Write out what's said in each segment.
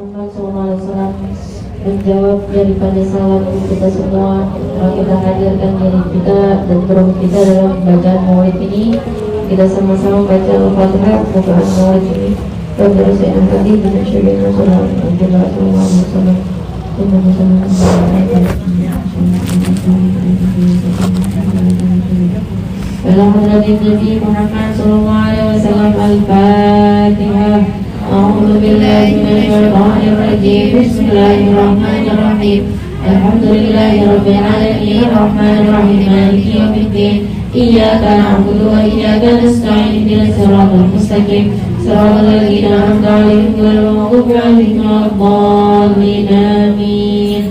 Muhammad SAW menjawab daripada salam kita semua. Kita hadirkan diri kita dan roh kita dalam bacaan maulid ini. Kita sama-sama baca Al-Fatihah bukaan maulid ini. Rabbana sayyidina hadi bin syai'in rasulullah sallallahu alaihi wasallam. Nabi Muhammad sallallahu alaihi wasallam. Al-Fatihah. أعوذ بالله من الشيطان الرجيم. بسم الله الرحمن الرحيم. الحمد لله رب العالمين الرحمن الرحيم مالك يوم الدين. إياك نعبد وإياك نستعين اهدنا الصراط المستقيم صراط الذين أنعمت عليهم غير المغضوب عليهم ولا الضالين آمين.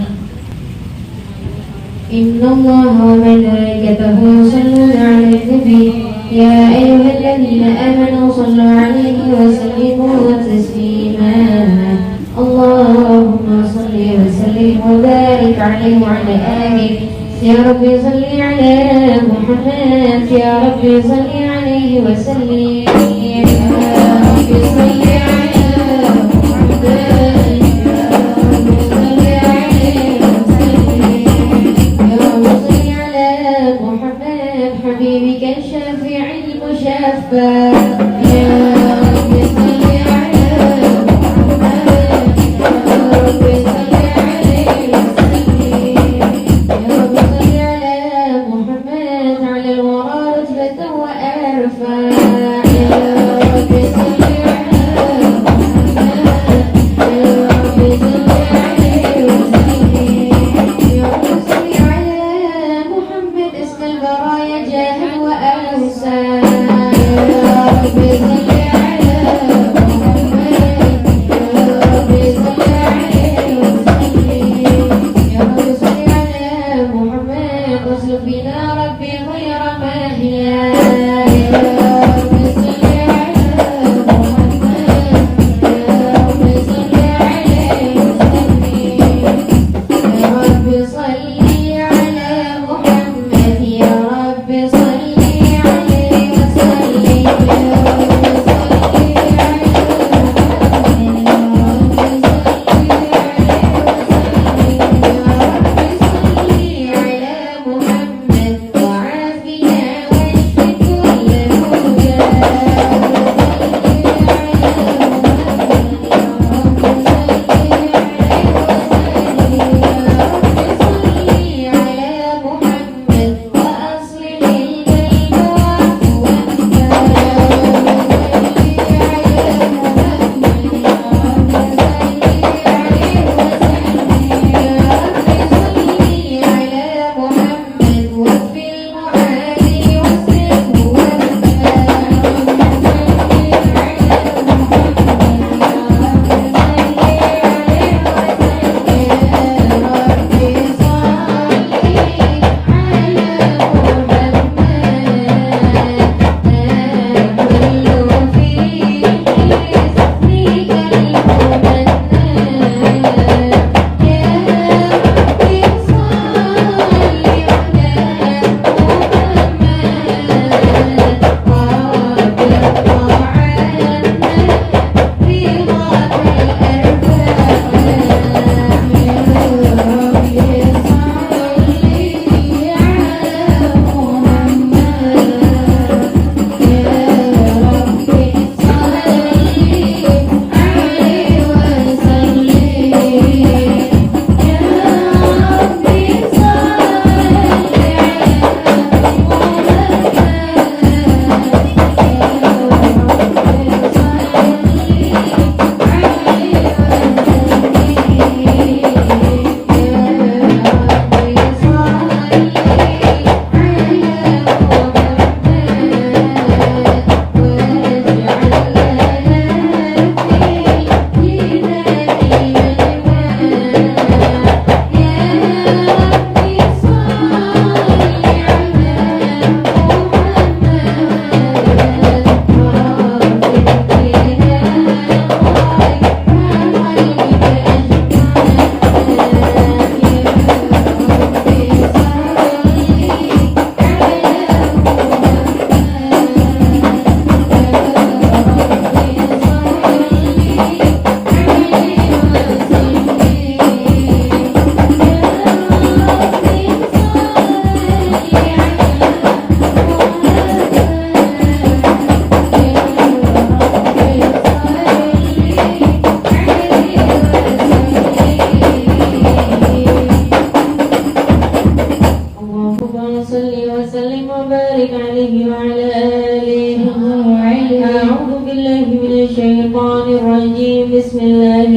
إن الله وملائكته يصلون على النبي يا أيها الذين آمنوا صلوا عليه وسلموا تسليما. اللهم صل وسلم وبارك عليه وعلى آله. يا رب صل على محمد. يا رب صل عليه وسلم. يا رب صل على محمد. يا رب صل عليه وسلم. يا رب صل على محمد حبيبك الشافع المشفع. يا رب صل على محمد. يا رب صل عليه وسلم. يا رب صل على محمد على الورى رتبة وأرفع. يا رب صل على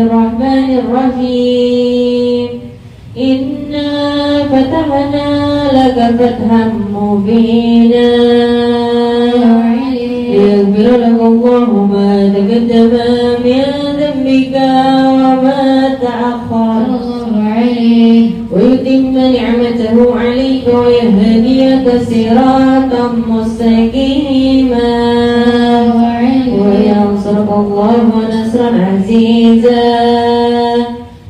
الرحمن الرحيم إنا فتحنا لك فتحا مبينا ليغفر لك الله ما تقدم من ذنبك وما تأخر ويتم نعمته عليك ويهديك صراطا مستقيما وينصرك الله نصرا عزيزا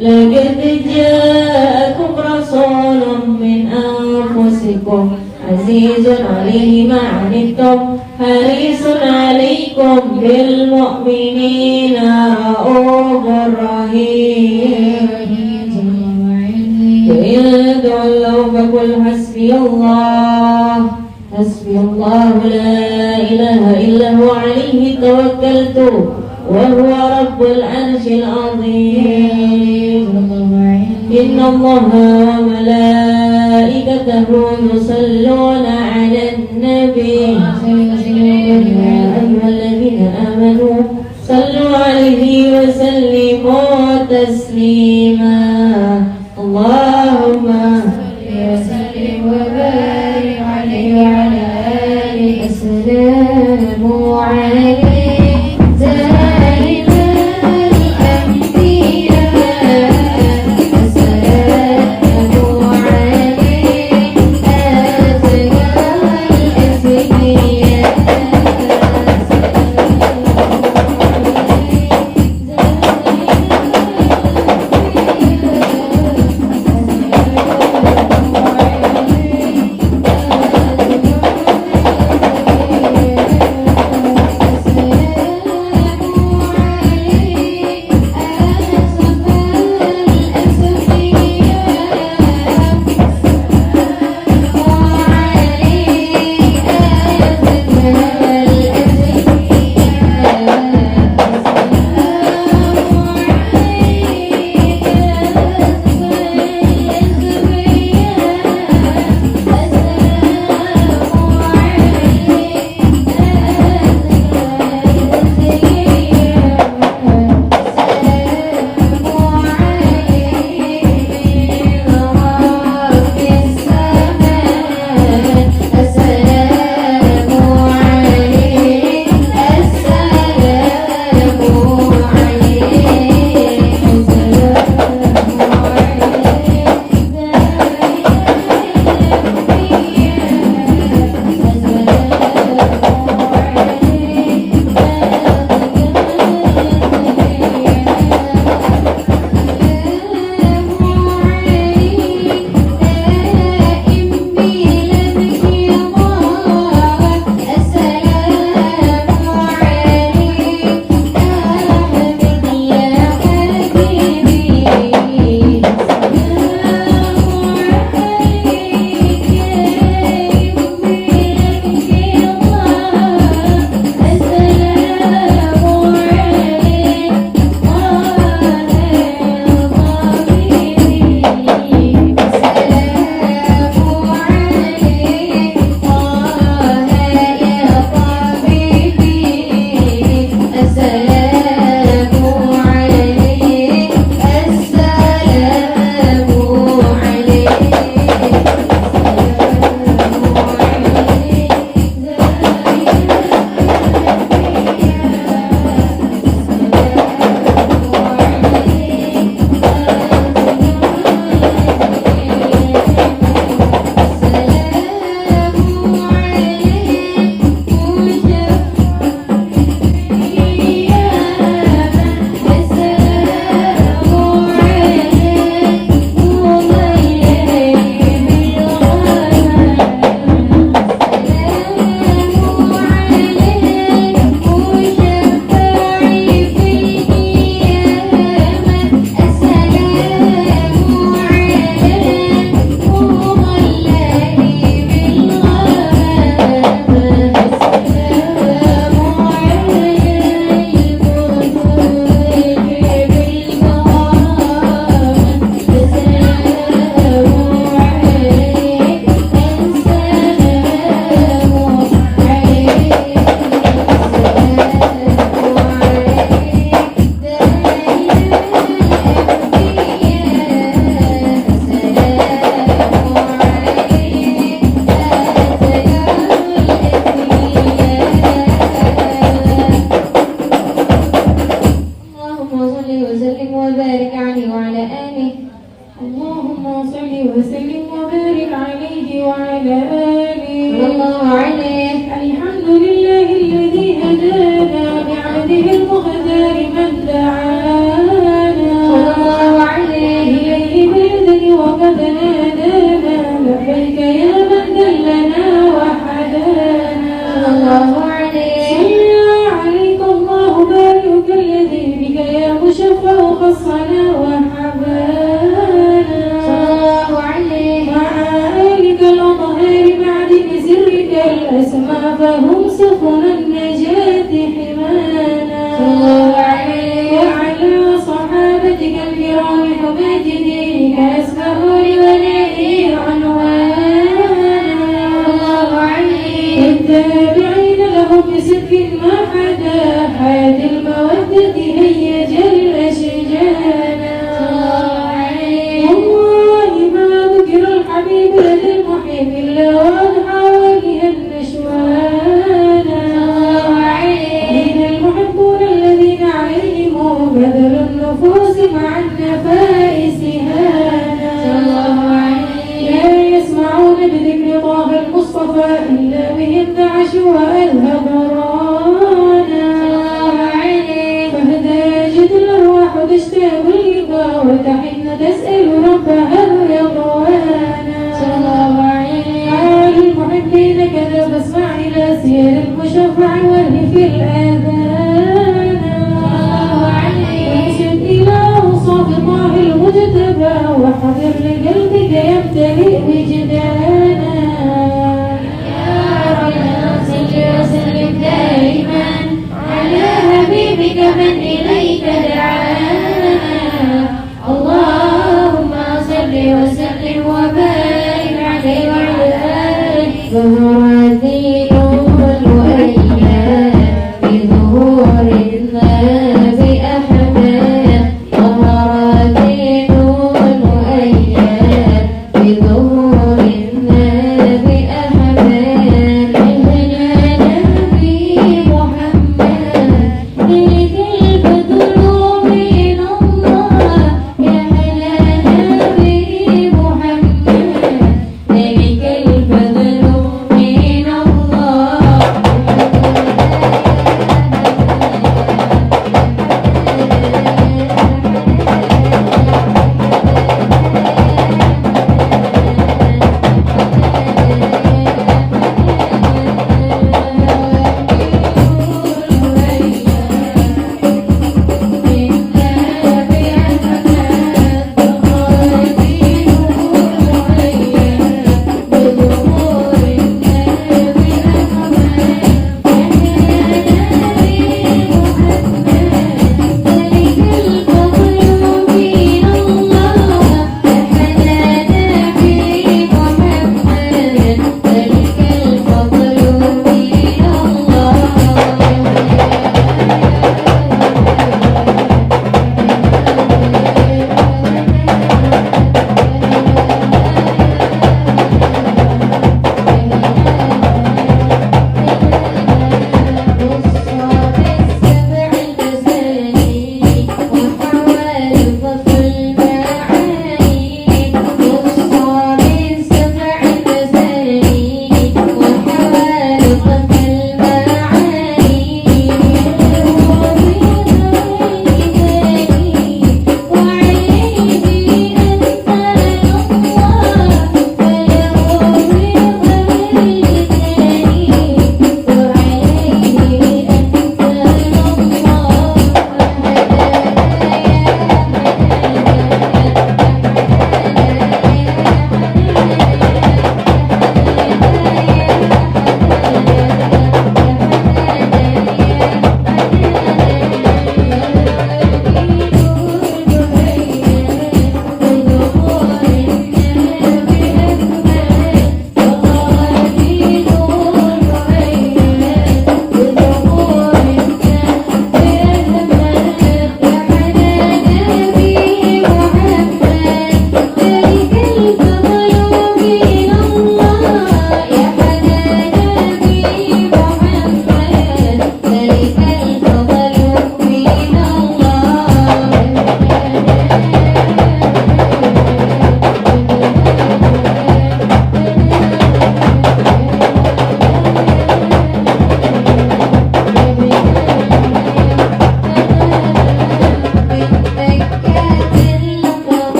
لقد جاءكم رسول من أنفسكم عزيز عليه ما عنتم حريص عليكم بالمؤمنين رؤوف رحيم فإن تولوا فقل حسبي الله لا إله إلا هو عليه توكلت وهو رب العرش العظيم إن الله وملائكته يصلون على النبي يا أيها الذين آمنوا صلوا عليه وسلموا تسليما اللهم وسلم وبارك عليه وعلى آله السلام عليه زائد الأنبياء السلام عليه أزكى الأزكياء وبارك عليه وعلى آله. اللهم صل وسلم وبارك عليه وعلى آله. صلى الله عليه. الحمد لله الذي هدانا بعبده المختار من دعانا. صلى الله عليه. إليه بالإذن وقد نادانا لبيك يا من دلنا وحدانا. صلى الله عليه. صلى عليك الله بارك الذي بك يا مشفع خصنا وحبانا. صلى الله عليه. مع آلك الأطهار معدن سرك الأسمى فهم سفن النجاة حمانا. صلى الله عليه. وعلى صحابتك الكرام حماة دينك أسمه لوليه عنوانا. صلى الله عليه. التابعين لهم بصدق ما حدا حاد المودة هيج الأشجانا. صلى الله عليه. والله ما ذكر الحبيب لدى المحب إلا وأضحى وجها النشوانا. صلى الله عليه. أين المحبون الذين عليهم بذل النفوس مع النفائس هانا. صلى الله عليه. لا يسمعون بذكر طه المصطفى إلا به انتعش وأذهب رانا. صلى الله عليه. فهداجت الأرواح تشتاق اللقاء وتحن تسأل ربها الرضوانا. صلى الله عليه. حال المحبين كذا فاسمع إلى سير المشفع والهف الآذان. صلى الله عليه. وانشد إلى أوصاف طه المجتبى وحضر لقلبك يمتلئ وجدانا. يا ربنا صل وسلم دائما على حبيبك من إليك دعانا. اللهم صل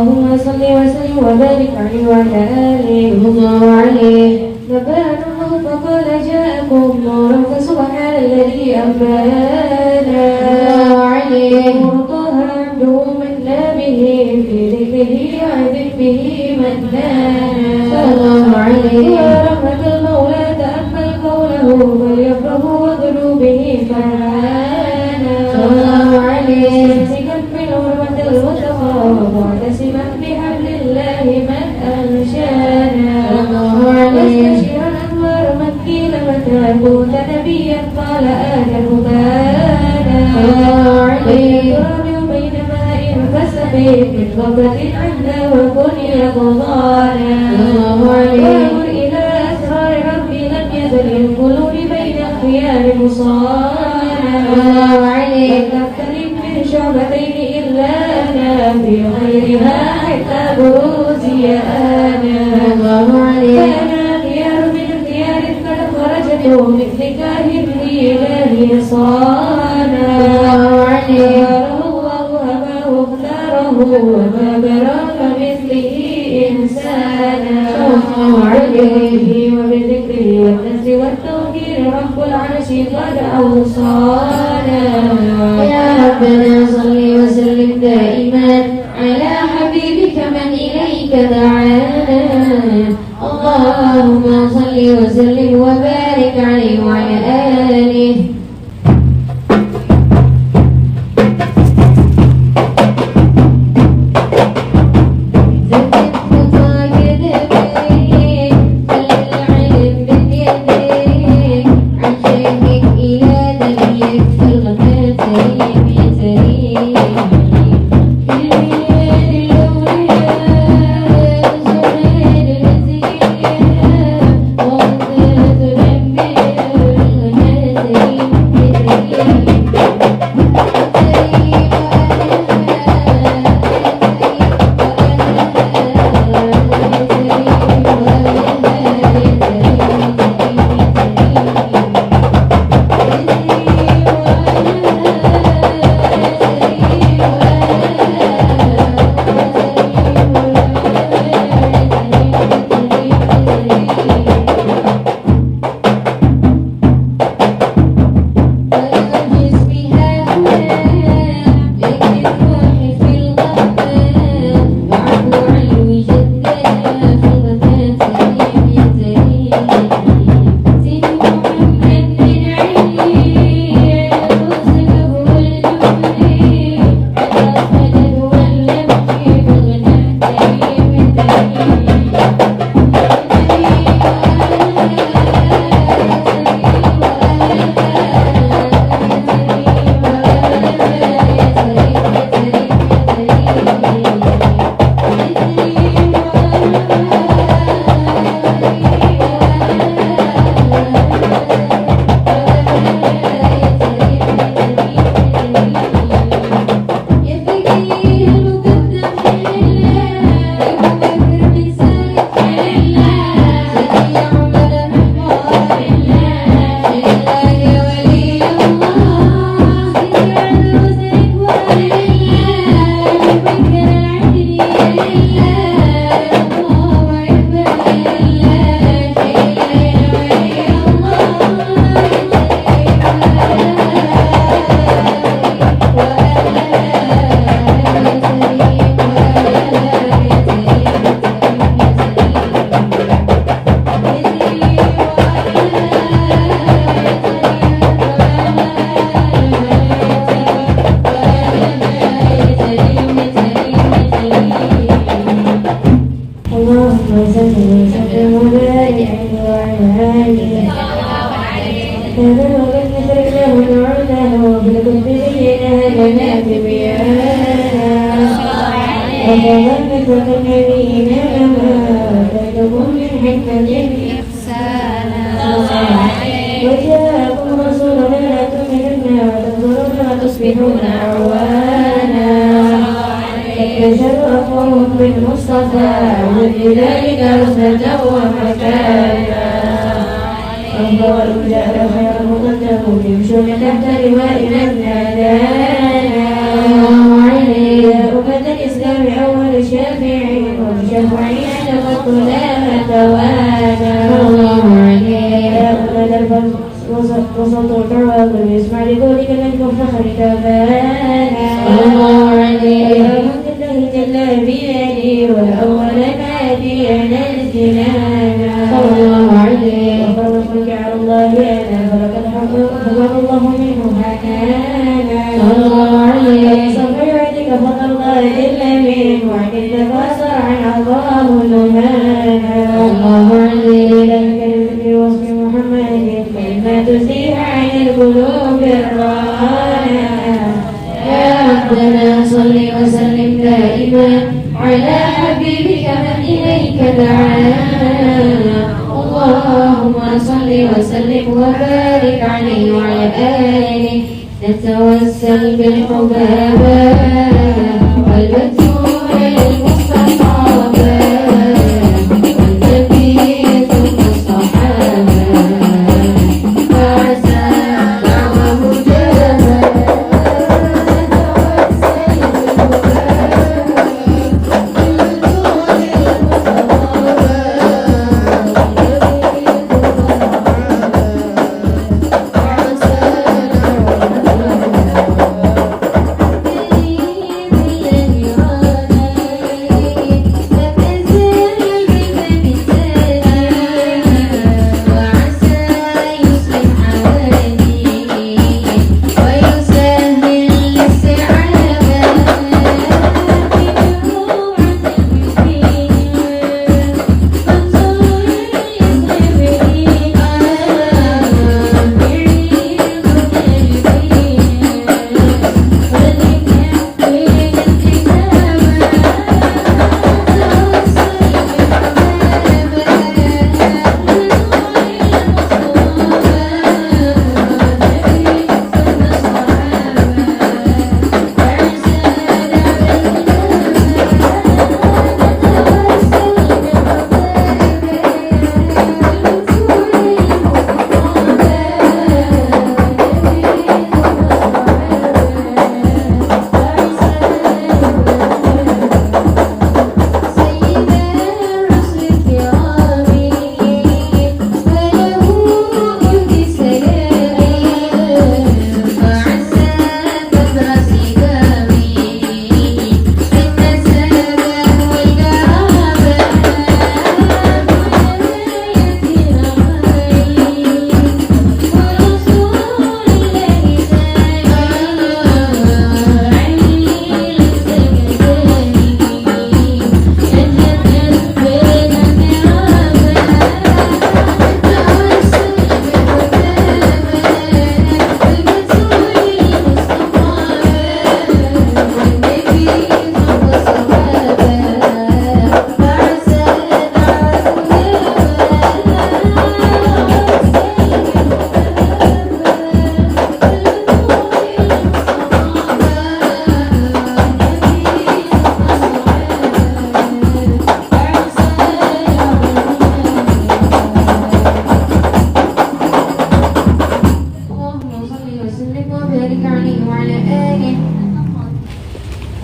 اللهم صل وسلم وبارك عليه وعلى آله الله عليه. نبأنا الله فقال جاءكم نور فسبحان الذي أنبانا عليه طه عبده من لا به في ذكره عذب به من نانا صلى الله عليه. ورحمة المولى تأمل قوله فليفرحوا وذنوبه فرحانا صلى الله عليه. ممسكا بالعروة الوثقى معتصما بحبل الله من أنشانا صلى الله عليه. مستشيرا أنوار مكي متى كنت نبيا قال آدم بانا صلى الله عليه. بين ماء فسقيت من غفلة عنا وكن يقضانا صلى الله عليه. وامر إلى أسرار ربي لم يزل ينقلون بين خيار مصانا صلى الله عليه. لم تقترب من شعبتين إلا أنا في غيرها حتى بروزي أنا صلى الله عليه. فأنا خيار من خيار قد خرجت من ذكاه الإله صانا صلى الله عليه. وما برا كمثله إنسانا صلى الله عليه. وبذكره والنزل والتوكيل رب العرش قد أوصانا. يا ربنا صل وسلم دائما على حبيبك من إليك دعانا. اللهم صل وسلم وبارك عليه وعلى آله. وجاءكم رسولنا لا تؤمنن وتنظرن وتصبحون عوانا تشرفوا بالمصطفى وبذلك رسلته ومكانا أفضل الرجال خير مقدم يمشون تحت لواء من نادانا. يا أمة الإسلام أول شيء وقتنا ما توالى الله عليه أولاد الفضل وسطك وكل يسمع لقولك منكم فخر كفانا الله عليه الحمد لله جل بيده والأول ما دينا الجنانا الله عليه وفرقك على الله أنا فرق الحق فقال الله منه حنانا الله عليه صبر عندك فقال الله إلا من وعدك فاصر عن عطاه نهانا الله عليه لك الذكر وصف محمد فإما تزيح عن القلوب الرانا يا ربنا صل وسلم دائما على حبيبك من إليك دعانا اللهم صل وسلم وبارك عليه وعلى آله نتوسل بالحبابة والبتول المصطفى والنبي ثم الصحابة وعسى دعوة مجابة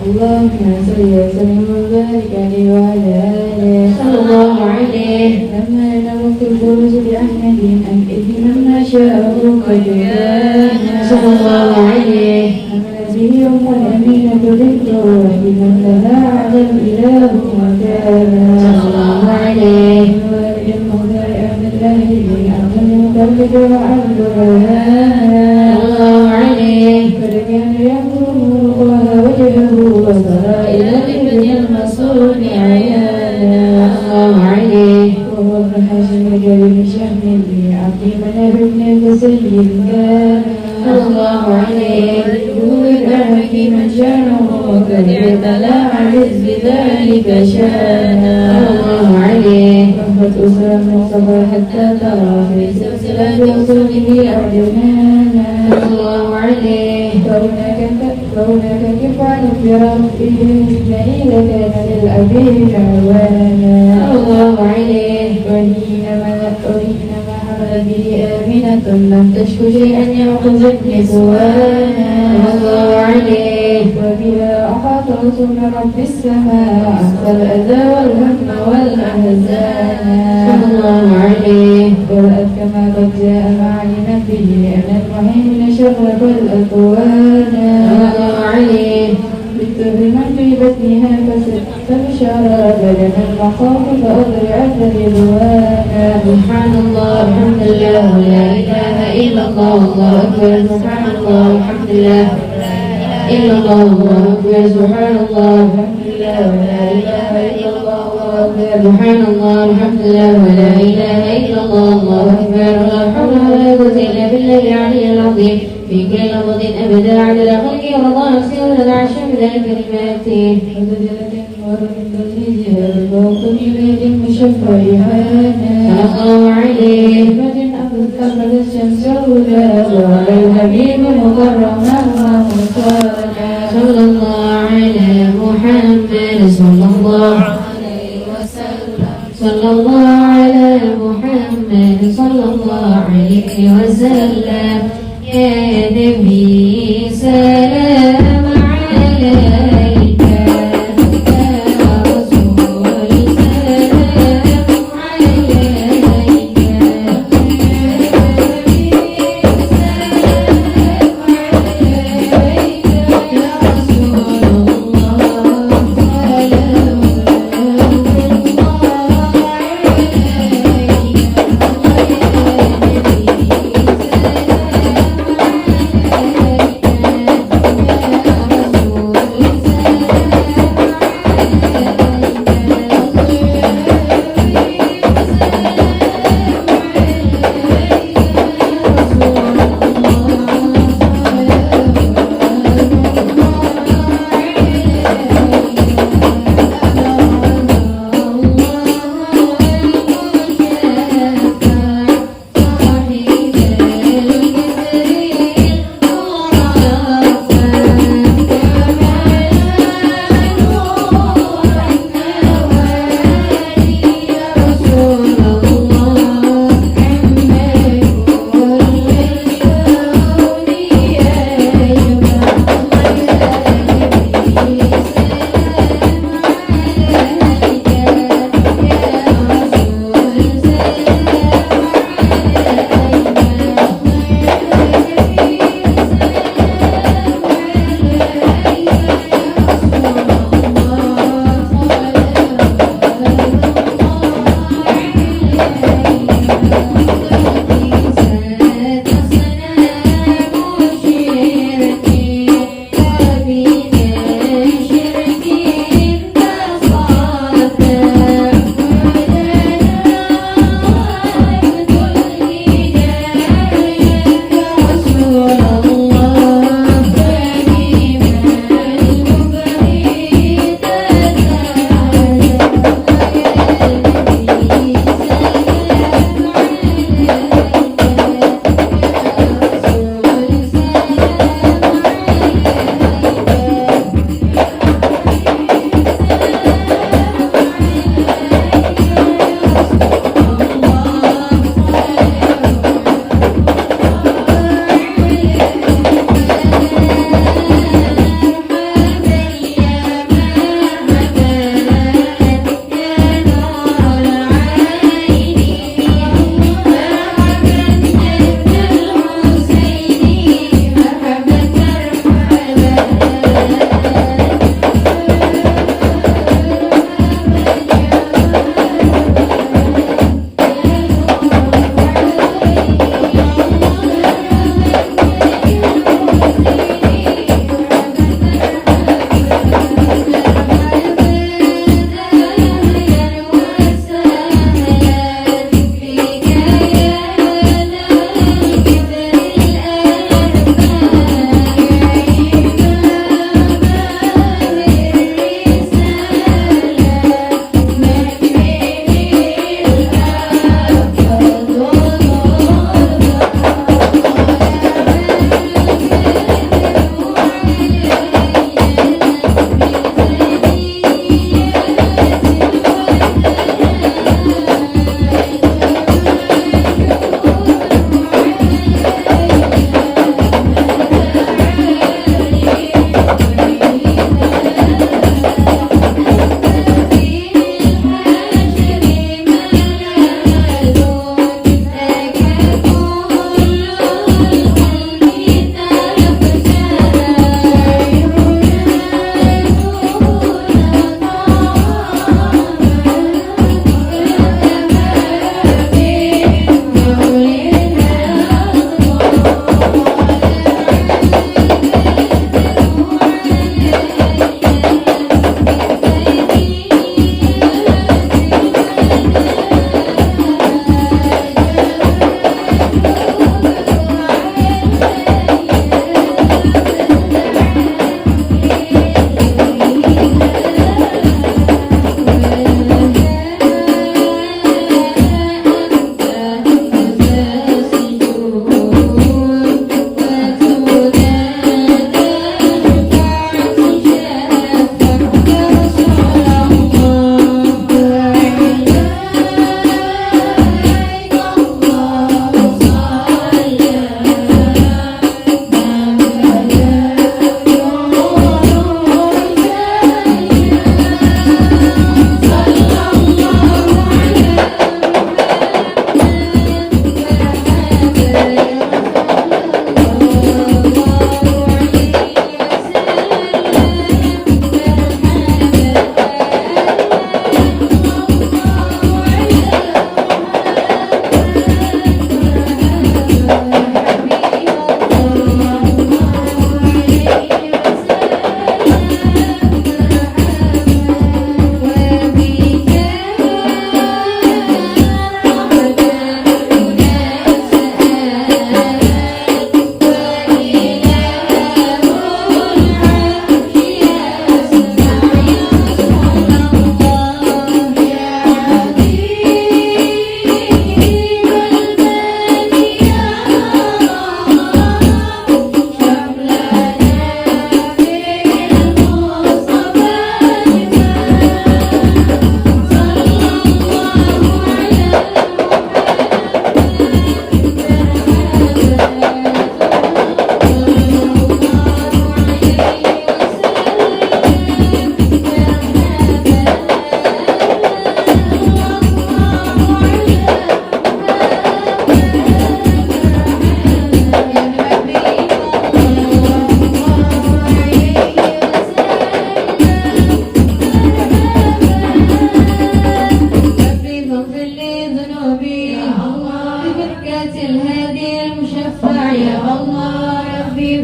اللهم صل وسلم وبارك عليه وعلى آله صلى الله عليه لما نلقى الفوز بأحمد أم إذن ما شاء قدرنا صلى الله عليه أمن به يوم الأمينة للروح من لها على الإله وكان صلى الله عليه وإن المختار أمن الله من أمن المكبد وعبد الرهان صلى الله عليه فلكان يأمر الله وجهه وصار إلى الإبن المصون عيانا الله عليه وهو ابن حاشم الكريم شهم عبد مناف بن المسيب كان الله عليه يولد حكيما شانه وقد ابتلى عز ذلك شانا الله عليه رحمة أسرى المصطفى حتى ترى في سلسلة أصوله أرجمانا الله عليه كونك كفعل بربه إثنين كان للأبي عوانا الله عليه وحينما حملت به آمنة لم تشك شيئا يأخذ النسوانا الله عليه وبها أحاط رسول رب السماء أنسى الأذى والهم والأحزان صلى الله عليه قرأت كما قد جاء معلما به أن المهيمن شرف الأكوان الله عليه بالتر من في بطنها فاستبشر بدن المخاف فأضرعت رضوانا سبحان الله الحمد لله ولا إله إلا الله والله أكبر سبحان الله الحمد لله إلا الله والله أكبر سبحان الله الحمد لله ولا إله إلا الله والله أكبر سبحان الله الحمد لله ولا إله إلا الله والله أكبر لا حول ولا قوة إلا بالله العلي العظيم في كل لفظ أبدا عدد خلقه ورضا نفسه ورضا عرشه بدل كلماته وزجلة ورد تزيدها بالموت بيد مشفعها صلى الله عليه فجن أخذ الشمس الهدى وعلى الحبيب مكرما ومباركا صلى الله على محمد صلى الله عليه وسلم صلى الله على محمد صلى الله عليه وسلم يا نبي سلام عليك يا رسول سلام عليك يا نبي سلام عليك يا رسول الله سلام الله عليك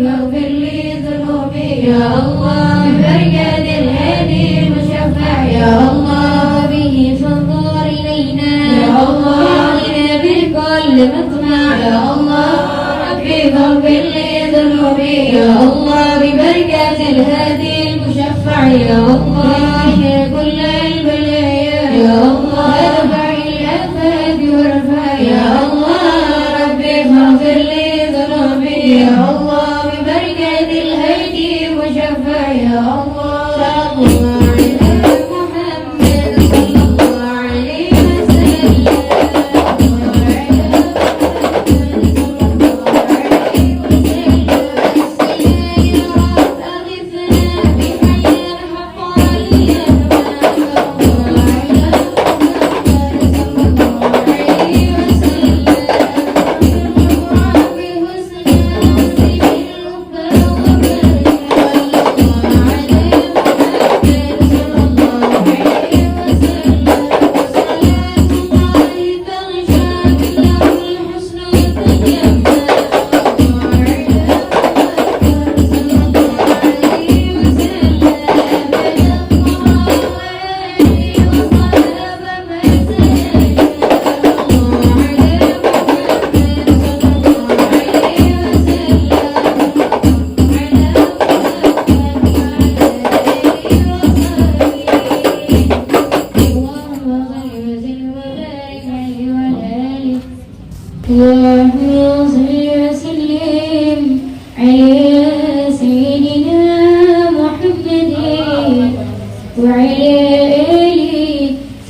فاغفر لي ذنوبي يا الله ببركة الهادي المشفع يا الله به فانظر إلينا يا الله أعطنا بالكل مطمع يا الله ربي فاغفر لي ذنوبي يا الله ببركة الهادي المشفع يا الله كل البلايا يا الله ارفع الأفات وارفع يا الله ربي فاغفر لي ذنوبي يا الله ببركة الهادي المشفع يا الله اللهم صل وسلم على سيدنا محمد وعلى آل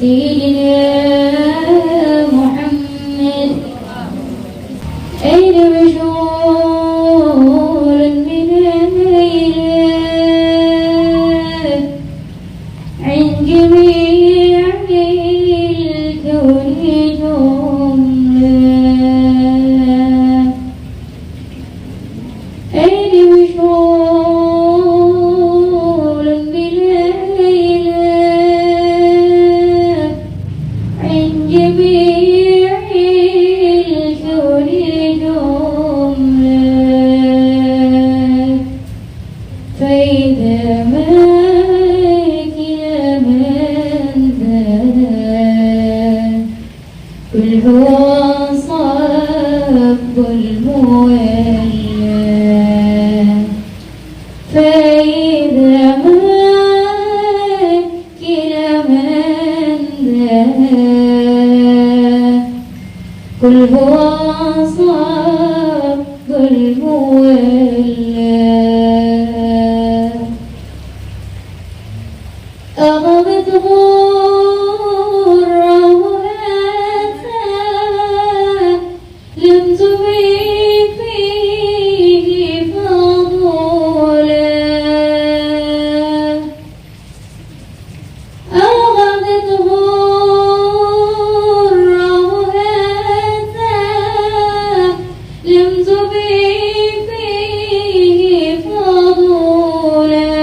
سيدنا محمد أين مشغول من الإله عن جميع الكون فإذا ما كان من ذا قل هو صب المولى فإذا ما كان من ذا قل هو صب المولى أغمضه الروح لم تبين فيه فضولا أغمضه الروح لم تبين فيه فضولا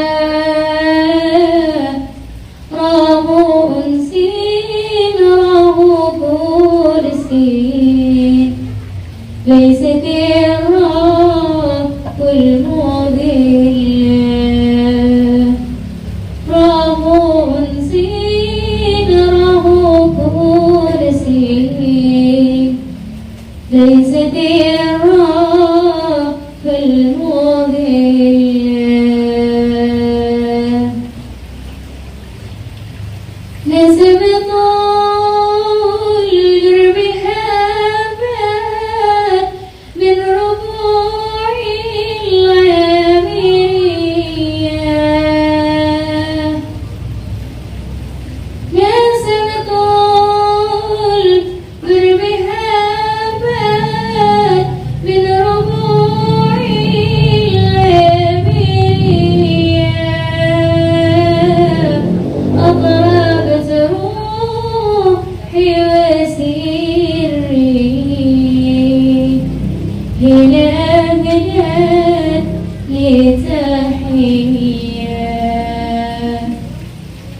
ليست الرب المضل رب سين رب كرسي ليست الرب المضل نسب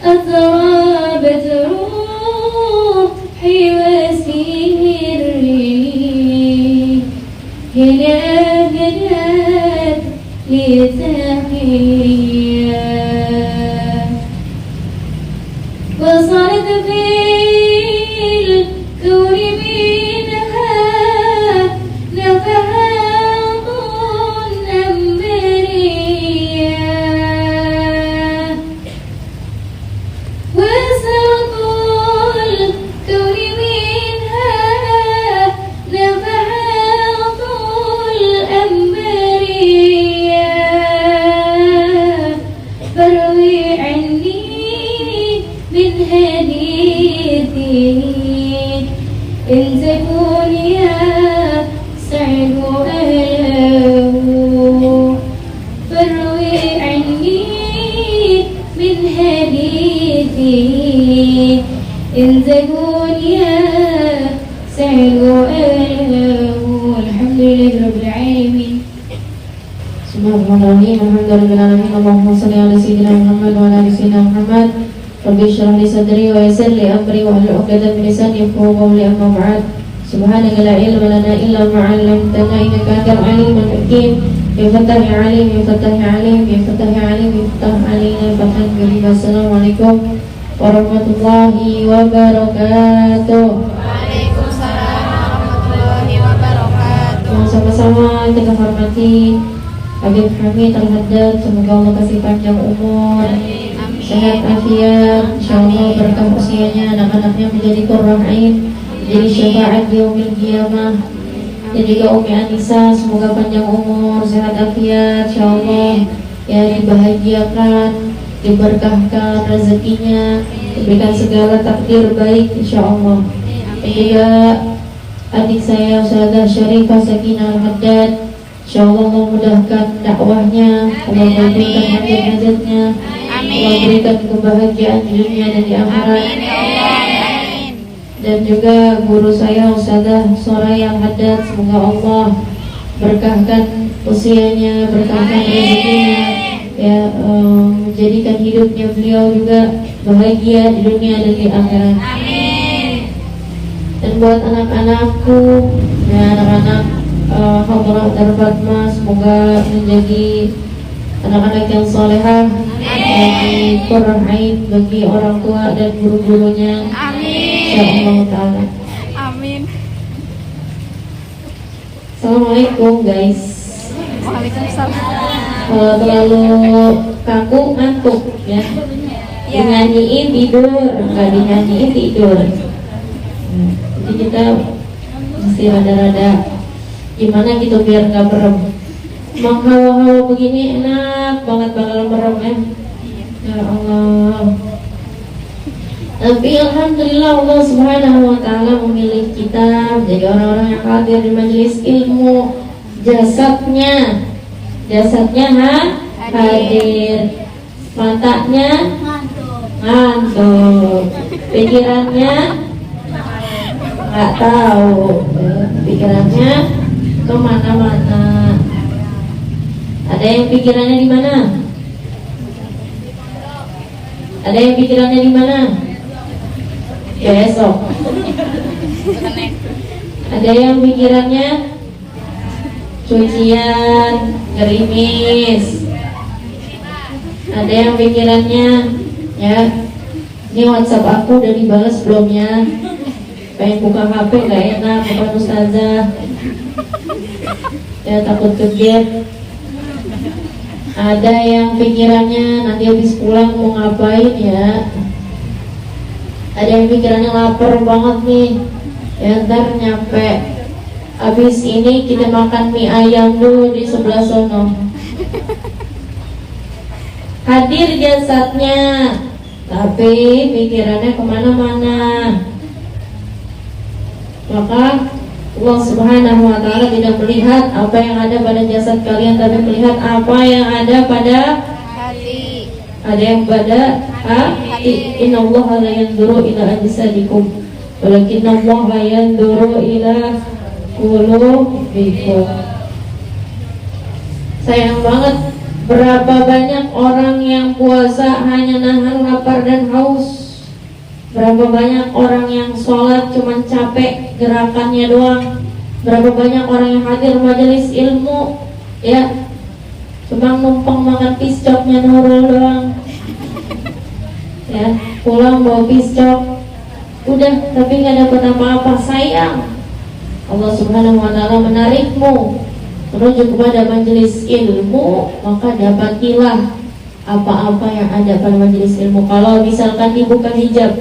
أضربت روحي وسيري هنا بدأت لتحيا وصارت في الكون منها نفحات أمرية وسط الكون منها نفحات الأمرية فروي عني من حديثي إن تكون يا سعد أهله فروي عني من حديثي إن تكون يا سعد أهله الحمد لله رب العالمين Bismillahirrahmanirrahim. Alhamdulillahirabbil alamin. Allahumma shalli ala sayyidina Muhammad wa ala ali sayyidina Muhammad. Rabbi shrah li sadri wa yassir li amri wa hlul 'uqdatam min lisani yafqahu qawli. Amma ba'd. Subhanaka la ilma lana illa ma 'allamtana innaka antal alimul hakim. Ya Fattah ya Alim, ya Fattah ya Alim, ya Fattah ya Alim, ya Fattah alaina fathan karim. Assalamualaikum warahmatullahi wabarakatuh. Waalaikumsalam warahmatullahi wabarakatuh. Sama-sama kita hormati Habib Hamid Al-Haddad, semoga Allah kasih panjang umur, sehat afiat, insyaallah berkah usianya, anak-anaknya menjadi qurrah ain, menjadi syafaat di yaumil qiyamah. Dan juga Umi Anissa, semoga panjang umur, sehat afiat, insyaallah ya, dibahagiakan, diberkahkan rezekinya, diberikan segala takdir baik insyaallah. Dan juga adik saya Ustazah Syarifah Sakinah Al-Haddad, insyaallah Allah mudahkan dakwahnya, Allah kabulkan hajat-hajatnya, Allah berikan kebahagiaan di dunia dan di akhirat. Dan juga guru saya Ustazah Soraya Al-Haddad, semoga Allah berkahkan usianya, berkahkan rezekinya, ya, menjadikan hidupnya beliau juga bahagia di dunia dan di akhirat. Dan buat anak-anakku, ya, anak-anak Hadrah Darfatma, semoga menjadi anak-anak yang salehah, bagi qurrah ain, bagi orang tua dan guru-gurunya. Insyaallah taala. Amin. Assalamualaikum guys. Waalaikumsalam. Kalau terlalu kaku ngantuk ya. Dinyanyiin tidur, nggak dinyanyiin tidur. Jadi kita mesti rada-rada gimana gitu biar nggak merem. Emang hawa-hawa begini enak banget bakal merem ya. Ya Allah. Tapi alhamdulillah Allah Subhanahu wa taala memilih kita menjadi orang-orang yang hadir di majelis ilmu. Jasadnya hadir. Matanya ngantuk. Pikirannya nggak tahu, pikirannya kemana-mana. Ada yang pikirannya di mana? Ada yang pikirannya di mana? Besok. Ada yang pikirannya cucian, gerimis. Ada yang pikirannya, ya, ini WhatsApp aku udah dibalas belum ya? Pengen buka HP gak enak, bukan ustazah. Ya, takut kegep. Ada yang pikirannya nanti habis pulang mau ngapain ya. Ada yang pikirannya lapar banget nih, ya, ntar nyampe habis ini kita makan mie ayam dulu di sebelah sono. Hadir jasadnya, tapi pikirannya kemana-mana. Maka Allah Subhanahu wa taala tidak melihat apa yang ada pada jasad kalian, tapi melihat apa yang ada pada Hati. ada yang pada hati. Innallaha la yanzuru ila ajsadikum, walakinallaha yanzuru ila qulubikum. Sayang banget, berapa banyak orang yang puasa hanya nahan lapar dan haus. Berapa banyak orang yang sholat cuma capek gerakannya doang. Berapa banyak orang yang hadir majelis ilmu, ya, cuma numpang makan piscoknya Nurul doang. Ya, pulang bawa piscok, udah, tapi nggak dapat apa-apa. Sayang, Allah Subhanahu wa Ta'ala menarikmu menuju kepada majelis ilmu, maka dapatilah apa-apa yang ada pada majelis ilmu. Kalau misalkan dibuka hijab,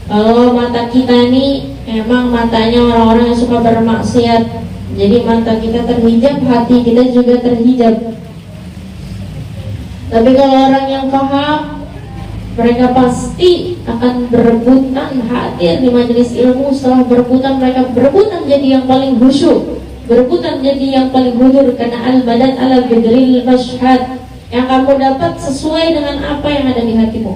kalau mata kita nih emang matanya orang-orang yang suka bermaksiat, jadi mata kita terhijab, hati kita juga terhijab. Tapi kalau orang yang paham, mereka pasti akan berebutan hadir di majelis ilmu. Setelah berebutan, mereka berebutan jadi yang paling khusyuk, berebutan jadi yang paling hudur, karena al-badan ala bidril mashhad. Yang kamu dapat sesuai dengan apa yang ada di hatimu.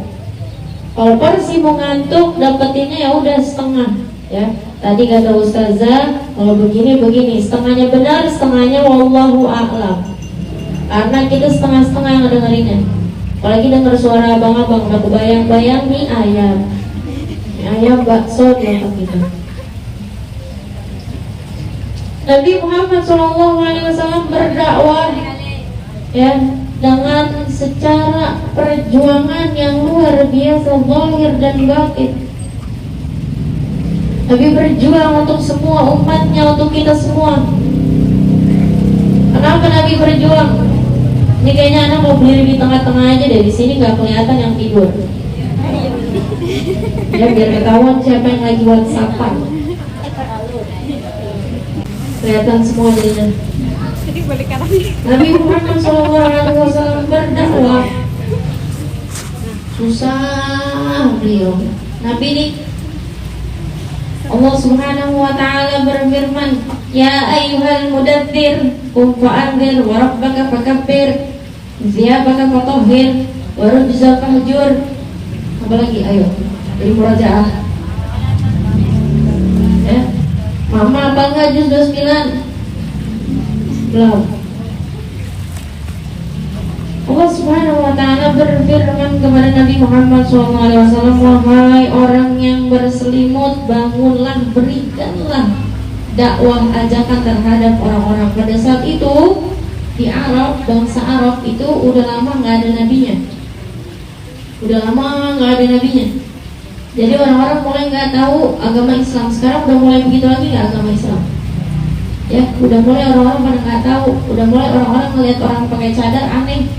Kalau porsi mau ngantuk, dapetinnya ya udah setengah. Ya, tadi kata ustazah, kalau begini, setengahnya benar, setengahnya wallahu a'lam. Karena kita setengah-setengah yang dengerinnya. Apalagi dengar suara abang-abang, udah kebayang-bayang mie ayam, bakso di otak kita. Nabi Muhammad SAW berdakwah ya dengan secara perjuangan yang luar biasa, zahir dan batin. Nabi berjuang untuk semua umatnya, untuk kita semua. Kenapa Nabi berjuang? Ini kayaknya anak mau berdiri di tengah-tengah aja deh, di sini nggak kelihatan yang tidur. Ya biar ketahuan siapa yang lagi WhatsAppan. Kelihatan semua jadinya. Nabi Muhammad SAW berdakwah. Susah beliau. Nabi ini Allah Subhanahu wa Ta'ala berfirman, ya ayyuhal mudaththir qum fa'anzir wa rabbaka fakabbir thiyabaka fatahhir wa rujza fahjur. Apa lagi? Ayo, dari murajaah. Ya. Mama apa enggak juz 29? Belum. Allah Subhanahu wa Ta'ala berfirman kepada Nabi Muhammad SAW, wahai orang yang berselimut, bangunlah, berikanlah dakwah ajakan terhadap orang-orang. Pada saat itu di Arab, bangsa Arab itu udah lama nggak ada nabinya, jadi orang-orang mulai nggak tahu agama Islam. Sekarang udah mulai begitu lagi nggak agama Islam? Ya, udah mulai orang-orang pada nggak tahu, udah mulai orang-orang melihat orang pakai cadar aneh.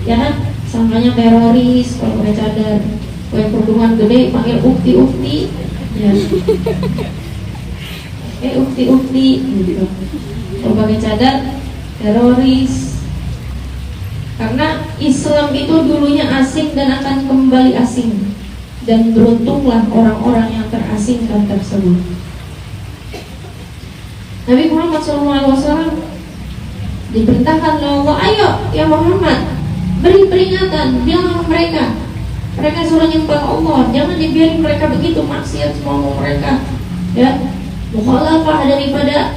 Ya kan, sangkanya teroris kalau pakai cadar, pakai kerudungan gede, panggil ukti, ya, ukti, gitu. Kalau pakai cadar, teroris. Karena Islam itu dulunya asing dan akan kembali asing, dan beruntunglah orang-orang yang terasingkan tersebut. Nabi Muhammad SAW diperintahkan oleh Allah, ayo ya Muhammad, beri peringatan, bilang sama mereka suruh nyembah Allah, jangan dibiarin mereka begitu maksiat semua mereka, ya, mukhalafah daripada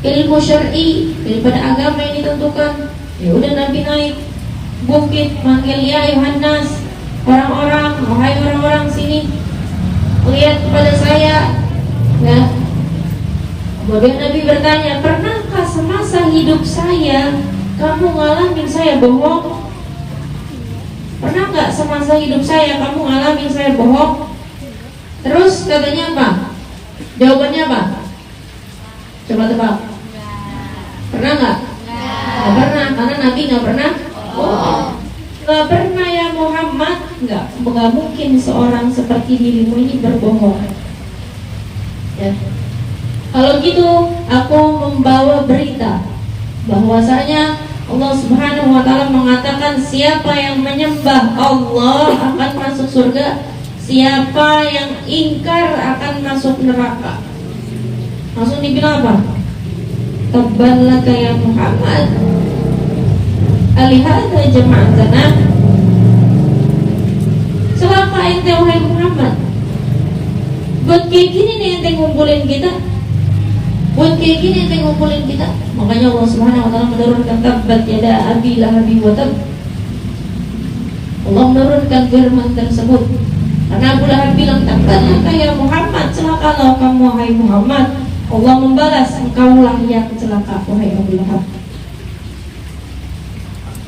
ilmu syar'i, daripada agama yang ditentukan. Ya udah, Nabi naik bukit, manggil ya Yohanes, wahai orang-orang sini, lihat kepada saya, ya. Kemudian Nabi bertanya, pernahkah semasa hidup saya kamu ngalamin saya bohong? Pernah nggak semasa hidup saya kamu ngalamin saya bohong? Terus katanya apa? Jawabannya apa? Coba tebak. Pernah nggak? Nggak pernah, karena Nabi nggak pernah bohong. Nggak pernah ya Muhammad. Nggak mungkin seorang seperti dirimu ini berbohong. Ya. Kalau gitu, aku membawa berita bahwasanya Allah Subhanahu wa Ta'ala mengatakan, siapa yang menyembah Allah akan masuk surga, siapa yang ingkar akan masuk neraka. Langsung dibilang apa? Tabban laka ya Muhammad, alihada jama'atana. Celaka ente wahai Muhammad. Buat kayak gini nih ente ngumpulin kita. Makanya Allah Subhanahu wa Ta'ala menurunkan tabbat yada abi lahabi wa tab. Allah menurunkan firman tersebut karena Abu Lahab bilang, tabbat laka ya Muhammad, celakalah kamu wahai Muhammad. Allah membalas, engkaulah yang celaka wahai Abu Lahab.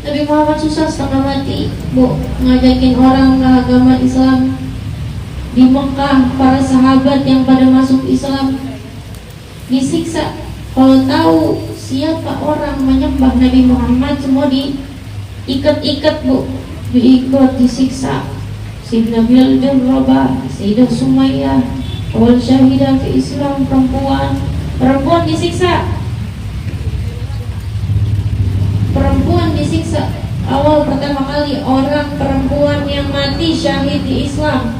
Nabi Muhammad susah setengah mati, Bu, ngajakin orang ke agama Islam. Di Mekah para sahabat yang pada masuk Islam disiksa. Kalau tahu siapa orang menyembah Nabi Muhammad, semua diikat-ikat, Bu, diikat, disiksa. Sayyidina Bilal bin Rabah, Sayyidah Sumayyah, awal syahidah ke Islam, perempuan disiksa. Perempuan disiksa. Awal pertama kali orang perempuan yang mati syahid di Islam,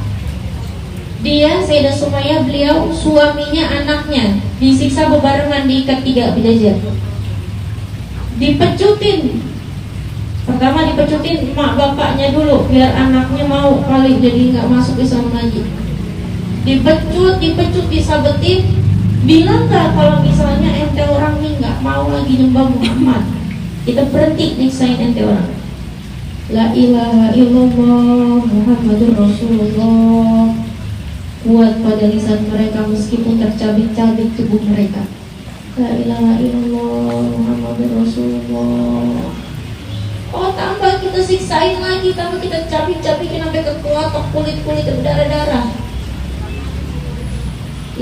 dia Sayyidah Sumayyah, beliau suaminya, anaknya disiksa bebarengan, diikat 3 belajar, dipecutin. Pertama dipecutin emak bapaknya dulu biar anaknya mau kali jadi nggak masuk Islam lagi. Dipecut, disabetin. Bilang nggak kalau misalnya ente orang ini nggak mau lagi nyembah Muhammad, kita berhenti nyiksain ente orang. La ilaha illallah Muhammadur Rasulullah kuat pada lisan mereka meskipun tercabik-cabik tubuh mereka. La ilaha illallah Muhammadur Rasulullah. Oh, tambah kita siksain lagi, tambah kita cabik-cabikin sampai ke kelotok kulit-kulit berdarah-darah.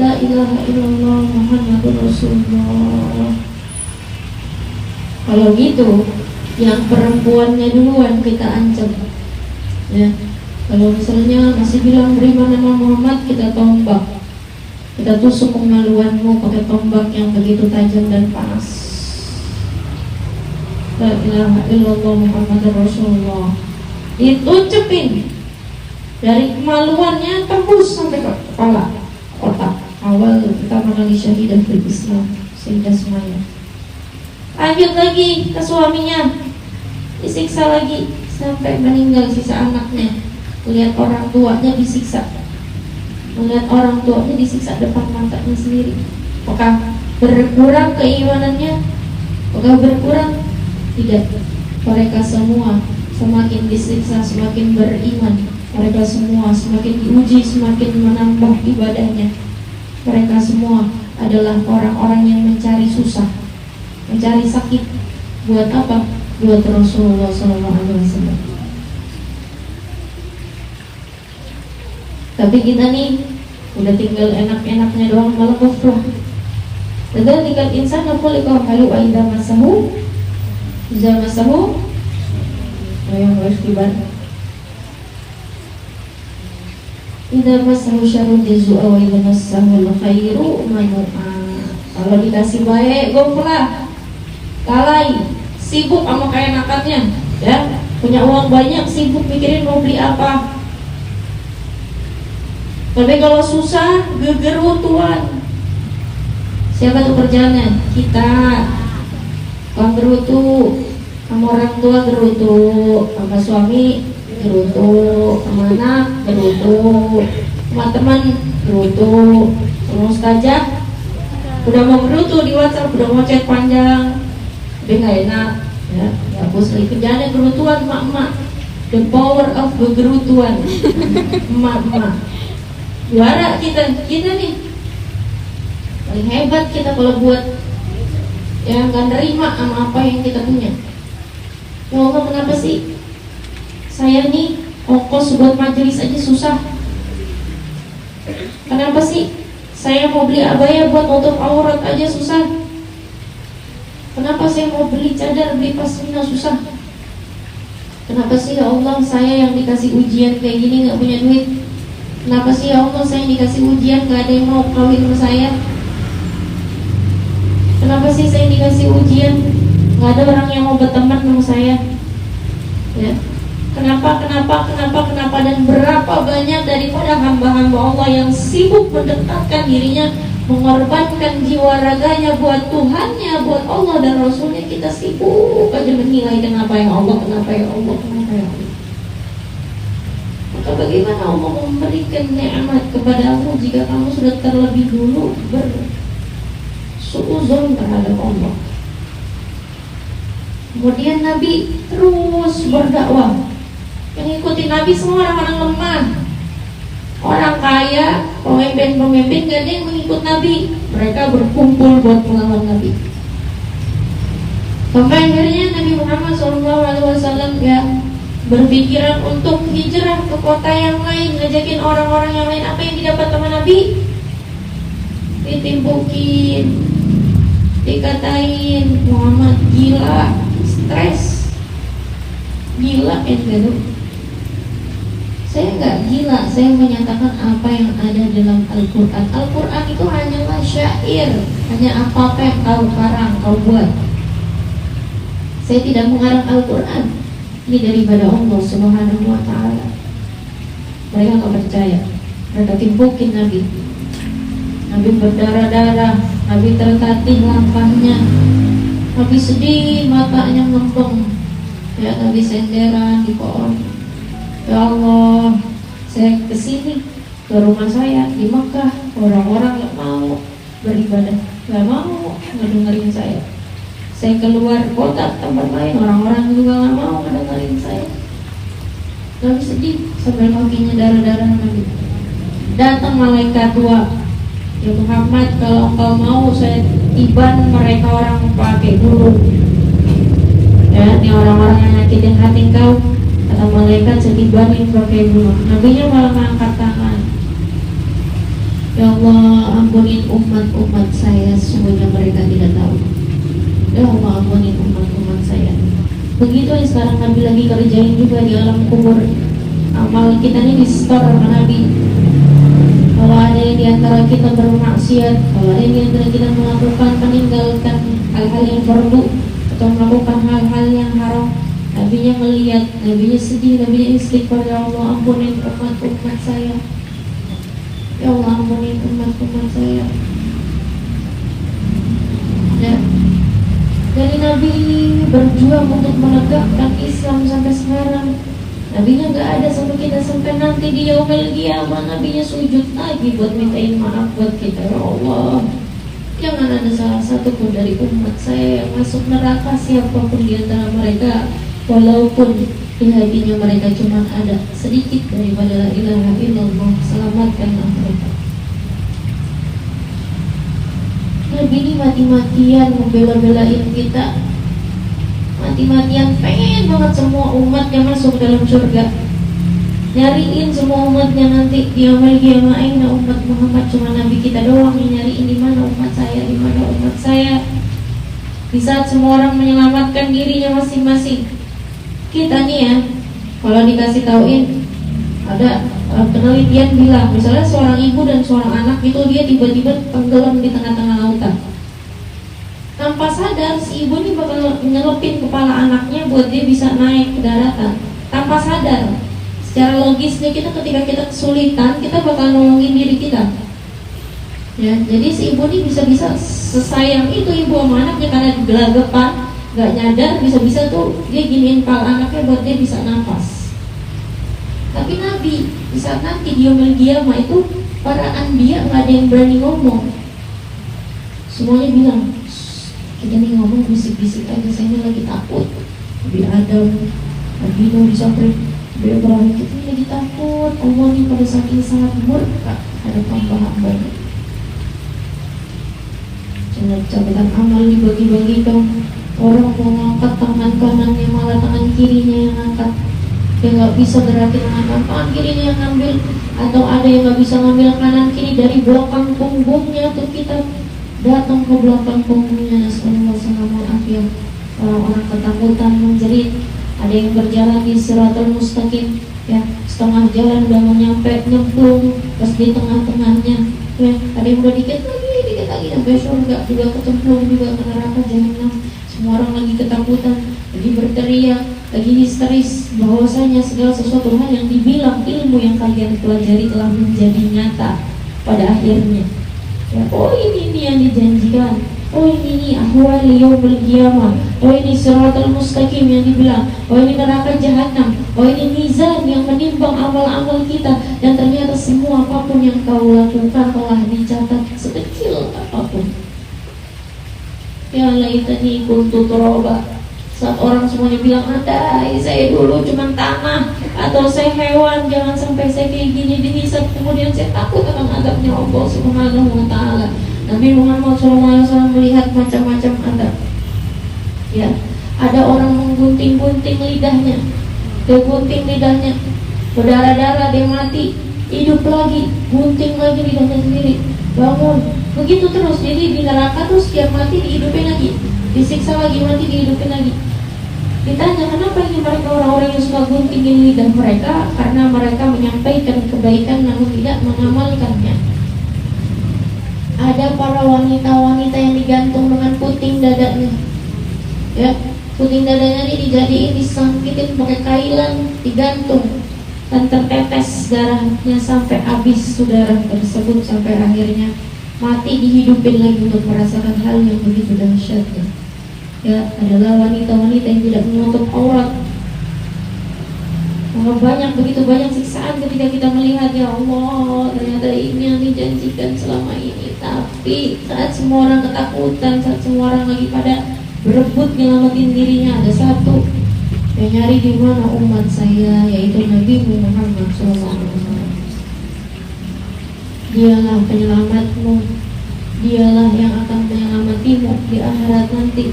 La ilaha illallah Muhammadur Rasulullah. Kalau gitu, yang perempuannya duluan kita ancam, ya. Kalau misalnya masih bilang beriman sama Muhammad, kita tombak, kita tusuk kemaluanmu pakai tombak yang begitu tajam dan panas. La ilaha illallah Muhammadur Rasulullah. Ditucepin dari kemaluannya tembus sampai ke kepala, otak. Awal pertama kali syahidah berislam, Sayyidah Sumayyah. Lanjut lagi ke suaminya, disiksa lagi sampai meninggal sisa anaknya. Lihat orang tuanya disiksa, melihat orang tuanya disiksa depan matanya sendiri. Apakah berkurang keimanannya? Apakah berkurang? Tidak. Mereka semua semakin disiksa semakin beriman. Mereka semua semakin diuji semakin menambah ibadahnya. Mereka semua adalah orang-orang yang mencari susah, mencari sakit. Buat apa? Buat Rasulullah SAW. Tapi kita nih udah tinggal enak-enaknya doang, malah kufrah. Dan tinggal insan khuliqa halu aida masahu zamasahu yang harus dibantu. Idza masahu syarru jazua wa idza masahu khairu manu'a. Kalau dikasih baik gofrah, lalai, sibuk sama keenakannya, ya, punya uang banyak sibuk mikirin mau beli apa. Tapi kalau susah gegerutuan. Siapa tuh kerjanya? Kita. Kamu gerutu, sama orang tua gerutu, sama suami gerutu, sama anak gerutu, sama teman gerutu, sama ustazah udah mau gerutu di WhatsApp, udah mau chat panjang, tapi nggak enak, ya hapus lagi. Kerjaannya gerutuan, emak-emak. The power of gerutuan, emak-emak. Juara kita nih paling hebat kita kalau buat yang gak nerima sama apa yang kita punya. Ya Allah, kenapa sih saya nih ongkos buat majelis aja susah? Kenapa sih saya mau beli abaya buat nutup aurat aja susah? Kenapa saya mau beli cadar, beli pasmina susah? Kenapa sih ya Allah saya yang dikasih ujian kayak gini gak punya duit? Kenapa sih ya Allah saya dikasih ujian gak ada yang mau kawin sama saya? Kenapa sih saya dikasih ujian gak ada orang yang mau berteman sama saya? Ya. Kenapa dan berapa banyak daripada hamba-hamba Allah yang sibuk mendekatkan dirinya, mengorbankan jiwa raganya buat Tuhannya, buat Allah dan Rasulnya. Kita sibuk aja menilai kenapa ya Allah, kenapa ya Allah. Maka bagaimana Allah memberikan nikmat kepadamu jika kamu sudah terlebih dulu bersuuzon terhadap Allah. Kemudian Nabi terus berdakwah. Yang ikuti Nabi semua orang-orang lemah, orang kaya, pemimpin gak ada yang mengikut Nabi. Mereka berkumpul buat melawan Nabi. Sampai akhirnya Nabi Muhammad SAW ya berpikiran untuk hijrah ke kota yang lain, ngajakin orang-orang yang lain. Apa yang didapat sama Nabi? Ditimpukin, dikatain Muhammad gila, stres, gila gitu. Saya nggak gila, saya menyatakan apa yang ada dalam Al-Quran. Al-Quran itu hanyalah syair, hanya apa yang kau karang, kau buat. Saya tidak mengarang Al-Quran. Ini daripada Allah Subhanahu wa Ta'ala. Mereka nggak percaya. Mereka timpukin Nabi. Nabi berdarah-darah, Nabi tertatih langkahnya, Nabi sedih, matanya ngembang. Ya, Nabi senderan di pohon. Ya Allah, saya kesini ke rumah saya di Mekah, orang-orang nggak mau beribadah, nggak mau ngedengerin saya. Saya keluar kota tempat lain, orang-orang juga nggak mau ngedengerin saya. Nabi sedih sampai kakinya darah-darah. Nabi datang malaikat tua, ya Muhammad, kalau engkau mau saya tiban mereka orang pakai burung. Ya, ini orang-orang yang nyakitin hati engkau. Kata malaikat, setibanin pakai burung. Nabinya malah mengangkat tangan. Ya Allah, ampunin umat-umat saya, sesungguhnya mereka tidak tahu. Ya Allah, ampunin umat-umat saya. Begitu yang sekarang Nabi lagi kerjain juga di alam kubur. Amal kita ini di store sama Nabi. Kalau ada yang di antara kita bermaksiat, kalau ada yang di antara kita melakukan, meninggalkan hal-hal yang perlu atau melakukan hal-hal yang haram, Nabinya melihat, Nabinya sedih, Nabinya istighfar. Ya Allah, ampunin umat-umat saya. Ya Allah, ampunin umat-umat saya. Ya. Dari Nabi berjuang untuk menegakkan Islam sampai sekarang. Nabinya gak ada sampai kita, sampai nanti di yaumil qiyamah Nabinya sujud lagi buat mintain maaf buat kita. Ya Allah, jangan ada salah satu pun dari umat saya yang masuk neraka, siapapun di antara mereka, walaupun di hatinya mereka cuma ada sedikit daripada la ilaha illallah. Selamatkanlah mereka. Nabi ini mati-matian membela-belain kita, mati-matian pengen banget semua umatnya masuk dalam surga. Nyariin semua umatnya nanti di yaumil qiyamah. Aina umat Muhammad, cuma Nabi kita doang yang nyariin di mana umat saya, di mana umat saya. Di saat semua orang menyelamatkan dirinya masing-masing, kita nih ya, kalau dikasih tauin, ada penelitian bilang, misalnya seorang ibu dan seorang anak itu dia tiba-tiba tenggelam di tengah-tengah lautan. Tanpa sadar si ibu ini bakal nyelepin kepala anaknya buat dia bisa naik ke daratan. Tanpa sadar, secara logisnya kita ketika kita kesulitan, kita bakal nolongin diri kita. Ya, jadi si ibu ini bisa-bisa sesayang itu ibu sama anaknya karena gelagapan, nggak nyadar, bisa-bisa tuh dia giniin kepala anaknya buat dia bisa nafas. Tapi Nabi di saat nanti di yaumil qiyamah itu para anbiya nggak ada yang berani ngomong. Semuanya bilang, kita nih ngomong bisik-bisik aja, saya ini lagi takut. Nabi Adam, Nabi Nuh disamperin, Nabi Ibrahim, kita ini lagi takut. Allah ini pada saat ini sangat murka ada hamba-hambanya. Catatan amal dibagi-bagikan. Orang mau ngangkat tangan kanannya, malah tangan kirinya yang ngangkat. Dia nggak bisa gerakin tangan kirinya yang ngambil, atau ada yang nggak bisa ngambil kanan kiri dari belakang punggungnya tuh kita datang ke belakang punggungnya. Nasallallahu. Orang-orang ketakutan menjerit. Ada yang berjalan di siratal mustaqim, ya setengah jalan udah mau nyampe, nyemplung pas di tengah-tengahnya. Ya, ada yang udah dikit lagi sampai surga, juga kecemplung juga ke neraka jahanam. Semua orang lagi ketakutan, lagi berteriak, lagi histeris bahwasanya segala sesuatu hal yang dibilang ilmu yang kalian pelajari telah menjadi nyata pada akhirnya. Ya, oh ini yang dijanjikan, oh ini ahwal yaumil qiyamah, oh ini siratal mustaqim yang dibilang, oh ini neraka jahanam, oh ini mizan yang menimbang amal-amal kita. Dan ternyata semua apapun yang kau lakukan telah dicatat sekecil apapun. Ya laitani kuntu turaba. Saat orang semuanya bilang, ada saya dulu cuma tanah, atau saya hewan, jangan sampai saya kayak gini dihisab, kemudian saya takut akan azabnya Allah Subhanahu wa Ta'ala. Nabi Muhammad SAW melihat macam-macam adab. Ya, ada orang menggunting-gunting lidahnya, dia gunting lidahnya, berdarah-darah, dia mati, hidup lagi, gunting lagi lidahnya sendiri, bangun, begitu terus. Jadi di neraka terus dia mati dihidupin lagi, disiksa lagi, mati dihidupin lagi. Ditanya kenapa ini mereka orang-orang yang suka guntingin lidah mereka, karena mereka menyampaikan kebaikan namun tidak mengamalkannya. Ada para wanita-wanita yang digantung dengan puting dadanya, ya, puting dadanya ini dijadiin, disangkitin pakai kailan, digantung, dan tertetes darahnya sampai habis darah tersebut, sampai akhirnya mati dihidupin lagi untuk merasakan hal yang begitu dahsyatnya. Ya, adalah wanita-wanita yang tidak menutup aurat. Begitu banyak siksaan ketika kita melihat, ya Allah, ternyata ini yang dijanjikan selama ini. Tapi saat semua orang ketakutan, saat semua orang lagi pada berebut nyelamatin dirinya, ada satu yang nyari di mana umat saya, yaitu Nabi Muhammad SAW. Dialah penyelamatmu, dialah yang akan menyelamatimu di akhirat nanti.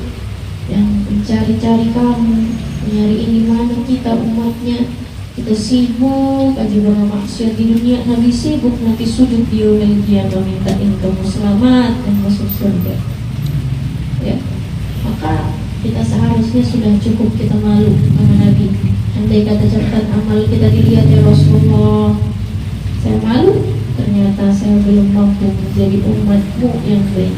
Yang mencari-cari kamu, menyari ini mana kita umatnya. Kita sibuk aja bermaksiat di dunia, Nabi sibuk nanti sujud di yaumil qiyamah mintain kamu selamat dan masuk surga. Ya, maka kita seharusnya sudah cukup kita malu sama Nabi. Andai kata catatan amal kita dilihat, ya Rasulullah, saya malu, ternyata saya belum mampu menjadi umatmu yang baik.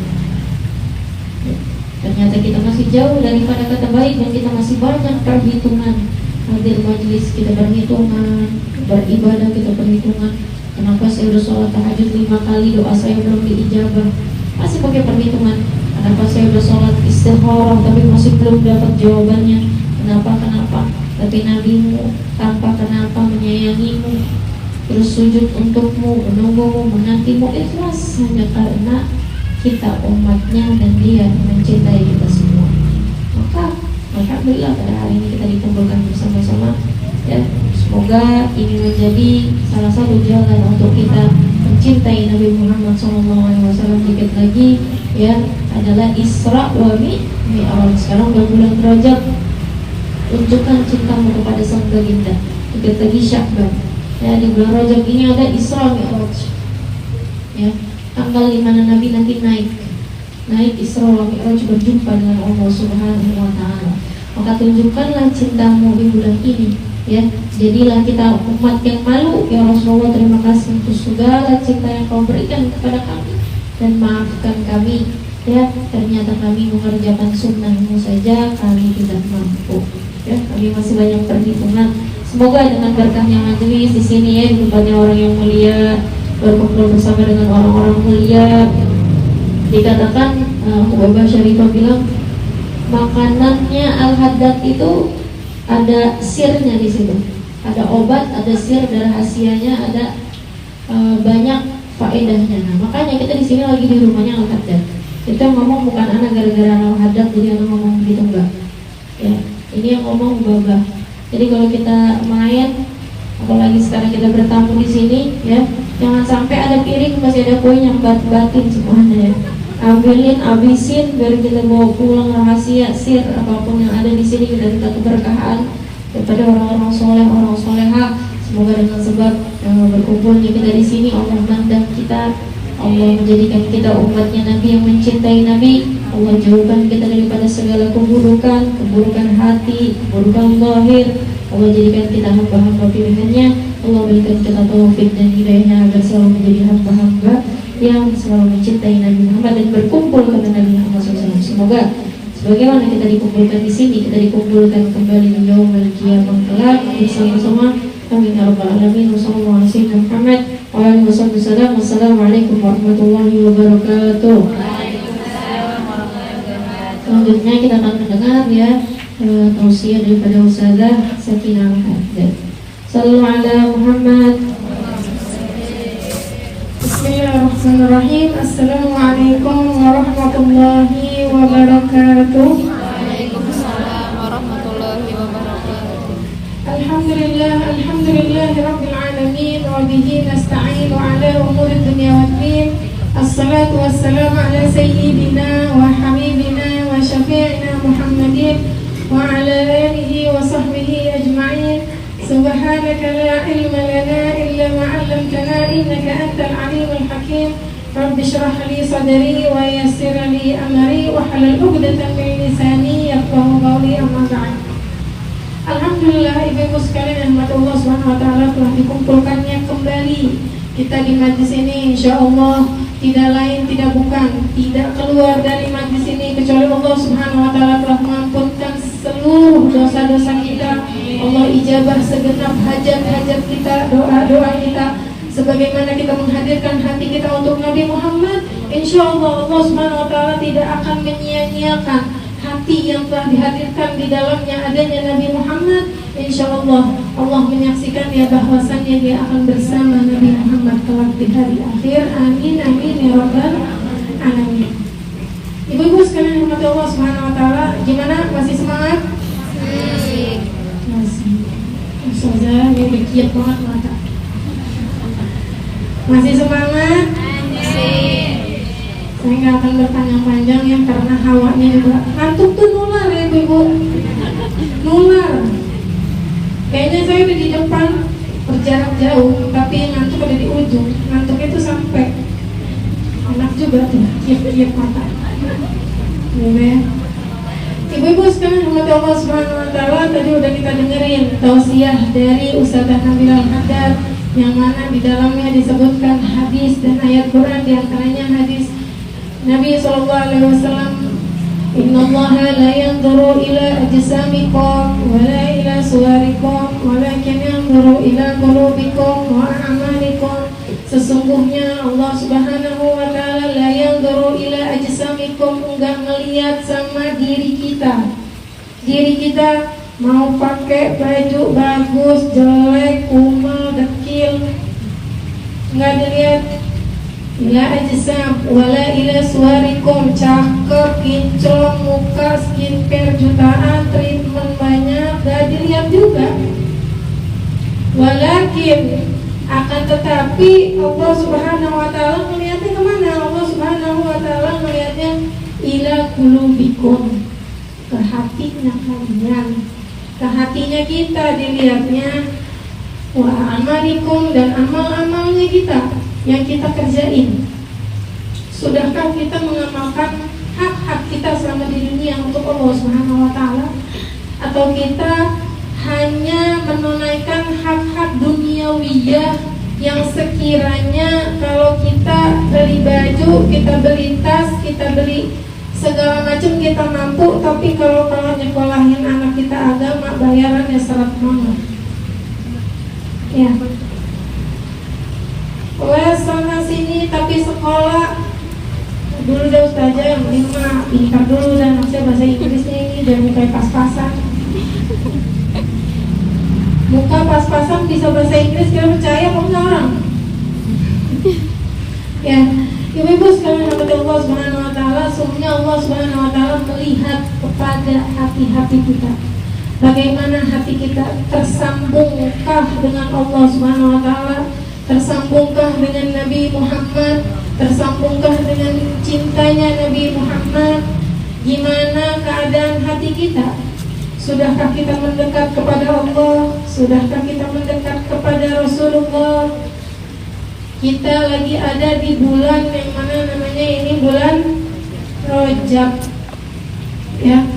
Ternyata kita masih jauh daripada kata baik, dan kita masih banyak perhitungan. Hadir majlis kita berhitungan, beribadah kita perhitungan. Kenapa saya udah sholat tahajud 5 kali, doa saya belum diijabah? Masih pakai perhitungan. Kenapa saya udah sholat istikharah tapi masih belum dapat jawabannya? Kenapa? Tapi nabimu tanpa kenapa menyayangimu, terus sujud untukmu, menunggumu, menantimu, ikhlas hanya karena kita umatnya dan dia mencintai kita semua. Maka alhamdulillah pada hari ini kita dikumpulkan bersama-sama, ya. Semoga ini menjadi salah satu jalan untuk kita mencintai Nabi Muhammad SAW. Dikit lagi, ya, adalah Isra wa Mi'raj. Sekarang udah bulan Rajab, tunjukkan cintamu kepada sang baginda. Dikit lagi Syakban, ya, di bulan Rajab ini ada Isra Mi'raj, ya. Tanggal di mana Nabi nanti naik Isra wa Mi'raj, berjumpa dengan Allah Subhanahu wa Ta'ala. Maka tunjukkanlah cintamu di bulan ini, ya. Jadilah kita umat yang malu, ya Rasulullah, terima kasih untuk segala cinta yang kau berikan kepada kami, dan maafkan kami, ya. Ternyata kami mengerjakan sunnahmu saja kami tidak mampu, ya. Kami masih banyak perhitungan. Semoga dengan berkahnya majelis di sini, ya, di tempatnya orang yang mulia, berkumpul bersama dengan orang-orang mulia. Dikatakan Bapak Syarifah bilang makanannya Al-Haddad itu ada sirnya di situ, ada obat, ada sir, ada rahasianya, ada banyak faedahnya. Nah, makanya kita di sini lagi di rumahnya Al-Haddad. Kita ngomong bukan anak gara-gara Al-Haddad jadi anak ngomong gitu, enggak. Ya, ini yang ngomong Babah. Jadi kalau kita main, apalagi sekarang kita bertamu di sini, ya, jangan sampai ada piring masih ada kue yang batin semuanya, ya. Ambilin, abisin, biar kita bawa pulang rahasia, sir, apapun yang ada di sini, dan kita keberkahan kepada orang-orang soleh, orang soleha. Semoga dengan sebab berkumpulnya kita di sini, Allah mandang kita, Allah menjadikan kita umatnya Nabi yang mencintai Nabi. Allah jauhkan kita daripada segala keburukan hati, keburukan zahir. Allah jadikan kita hamba-hamba pilihannya. Allah berikan kita taufik dan hidayahnya agar selalu menjadi hamba-hamba yang selalu mencintai Nabi Muhammad dan berkumpul dengan Nabi Muhammad SAW. Semoga sebagaimana kita dikumpulkan di sini, kita dikumpulkan kembali di yaumil qiyamah kelak bersama-sama. Amin ya rabbal alamin. Wassalamualaikum warahmatullahi wabarakatuh. Selanjutnya kita akan mendengar, ya, tausiah daripada Ustazah Sakinah Al-Haddad. Sallallahu ala Muhammad. Bismillahirrahmanirrahim. Assalamualaikum warahmatullahi wabarakatuh. Waalaikumsalam warahmatullahi wabarakatuh. Alhamdulillah rabbil alamin, wa bihi nasta'inu ala umuri dunya waddin. Assalatu wassalamu ala sayyidina wa habibina wa syafi'ina Muhammadin وعلى آله وصحبه أجمعين. سبحانك لا علم لنا إلا ما علمتنا إنك أنت العليم الحكيم. رب اشرح لي صدري ويسر لي أمري واحلل عقدة من لساني يفقهوا قولي. أما بعد. Alhamdulillah, ibu-ibu sekalian yang Allah Subhanahu wa taala telah dikumpulkannya kembali kita di majlis ini. Insyaallah tidak lain tidak bukan, tidak keluar dari majlis ini kecuali Allah Subhanahu wa taala telah mengampunkan seluruh dosa-dosa kita. Allah ijabah segenap hajat-hajat kita, doa-doa kita, sebagaimana kita menghadirkan hati kita untuk Nabi Muhammad. Insyaallah Allah Subhanahu wa taala tidak akan menyia-nyiakan hati yang telah dihadirkan di dalamnya adanya Nabi Muhammad. Insyaallah Allah menyaksikan ya bahwasannya dia akan bersama Nabi Muhammad kelak di hari akhir. Amin amin ya rabbal alamin. Ibu-ibu sekalian yang Allah Subhanahu wa taala, gimana? Masih semangat? Masih. Ustazah, ini berkiat banget mata. Masih semangat? Saya nggak akan berpanjang-panjang ya, karena hawanya juga ngantuk tuh nular ya ibu, nular. Kayaknya saya udah di depan berjarak jauh, tapi ngantuk ada di ujung. Ngantuknya itu sampai enak juga tuh, kiep-kiep mata. Ya. Ibu-ibu sekalian rahmat Allah Subhanahu wa taala, tadi udah kita dengerin tausiah dari Ustazah Nabila Al-Haddad yang mana di dalamnya disebutkan hadis dan ayat Quran, di antaranya hadis Nabi SAW, Innallaha la yanzuru ila ajsamikum wa la ila suwarikum walakin yanzuru ila qulubikum wa a'malikum. Sesungguhnya Allah Subhanahu wa taala la yanzuru ila ajsamikum, enggak melihat sama diri kita. Diri kita mau pakai baju bagus, jelek, umel, dekil, enggak dilihat. Ila ajsam wala ila suwarikum, cakep, kinclong, muka, skincare jutaan, treatment banyak, gak dilihat juga. Walakin, akan tetapi Allah Subhanahu wa taala melihatnya kemana? Allah Subhanahu wa taala melihatnya ila qulubikum, ke hatinya kalian, ke hatinya kita dilihatnya. Wa amalikum, dan amal-amalnya kita yang kita kerjain. Sudahkah kita mengamalkan hak-hak kita selama di dunia untuk Allah Subhanahu wa taala, atau kita hanya menunaikan hak-hak duniawiyah yang sekiranya kalau kita beli baju, kita beli tas, kita beli segala macam kita mampu, tapi kalau nyekolahin anak kita agama bayarannya seret banget. Ya. Les sana sini tapi sekolah dulu deh ustazah, yang penting mah pintar dulu dan maksudnya bahasa Inggrisnya ini dan muka pas-pasan. Muka pas-pasan bisa bahasa Inggris, kira percaya apa enggak orang? Ya, ibu-ibu sekalian rahmat Allah Subhanahu wa taala, sungguhnya Allah Subhanahu wa taala melihat kepada hati-hati kita. Bagaimana hati kita tersambungkah dengan Allah Subhanahu wa taala? Tersambungkah dengan Nabi Muhammad? Tersambungkah dengan cintanya Nabi Muhammad? Gimana keadaan hati kita? Sudahkah kita mendekat kepada Allah? Sudahkah kita mendekat kepada Rasulullah? Kita lagi ada di bulan yang mana namanya ini bulan Rajab. Ya,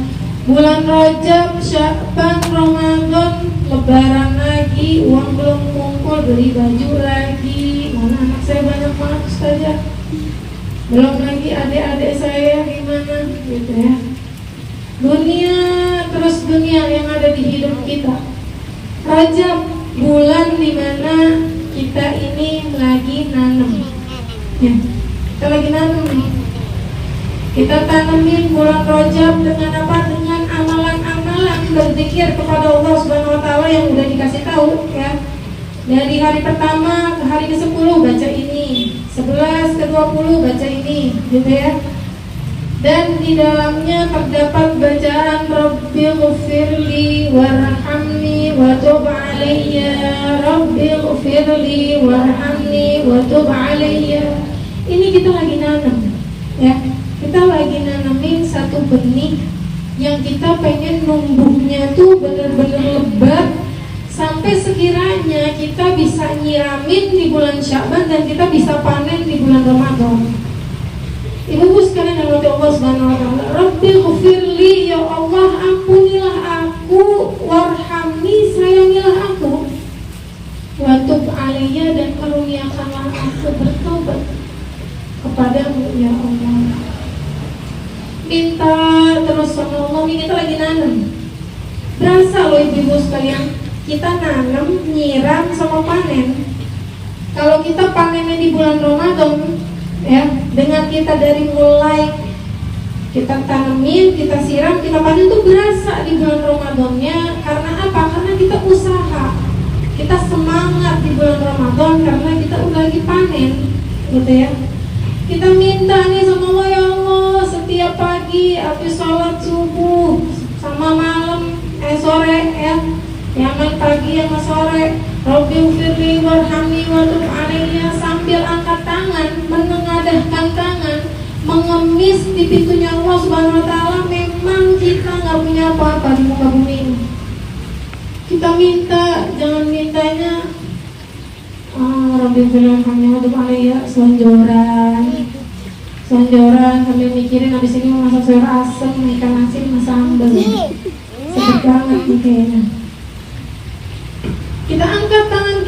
bulan Rajab, Sya'ban, Ramadan, Lebaran lagi, uang belum kumpul, beli baju lagi. Mana anak saya banyak banget ustazah. Belum lagi adik-adik saya gimana gitu ya. Dunia terus dunia yang ada di hidup kita. Rajab, bulan dimana kita ini lagi nanam. Ya, kita lagi nanam nih. Kita tanemin bulan Rajab dengan apa? Dengan amalan-amalan berzikir kepada Allah Subhanahu wa taala yang udah dikasih tahu ya. Dari hari pertama ke hari ke-10 baca ini, 11 ke 20 baca ini, gitu ya. Dan di dalamnya terdapat bacaan Rabbighfirli warhamni wa tub alayya, Rabbighfirli warhamni wa tub alayya. Ini kita lagi nanam ya. Kita lagi nanamin satu benih yang kita pengen numbuhnya tuh bener-bener lebat sampai sekiranya kita bisa nyiramin di bulan Sya'ban dan kita bisa panen di bulan Ramadan. Ibu-ibu sekalian yang dirahmati Allah Subhanahu wa taala, Rabbi ghfirli, ya Allah ampunilah aku, warhamni, sayangilah aku, wa tub alayya, dan karuniakanlah aku bertobat kepadamu ya Allah. Minta terus sama Allah, ini kita lagi nanam. Berasa loh ibu-ibu sekalian, kita nanam, nyiram sama panen. Kalau kita panennya di bulan Ramadan, ya, dengan kita dari mulai kita tanemin, kita siram, kita panen tuh berasa di bulan Ramadannya. Karena apa? Karena kita usaha, kita semangat di bulan Ramadan karena kita udah lagi panen, gitu ya. Kita minta nih sama Allah, ya Allah, setiap pagi habis sholat subuh sama malam, sore ya, yang pagi sama sore, Rabbi ufirli warhamni wa tub alayya, sambil angkat tangan, menengadahkan tangan, mengemis di pintunya Allah Subhanahu wa taala. Memang kita nggak punya apa-apa di muka bumi ini. Kita minta, jangan mintanya Rabbi ufirli warhamni wa tub alayya selonjoran sambil mikirin habis ini mau masak sayur asem, ikan asin, masak sambal. Sedih banget nih kayaknya. Kita angkat tangan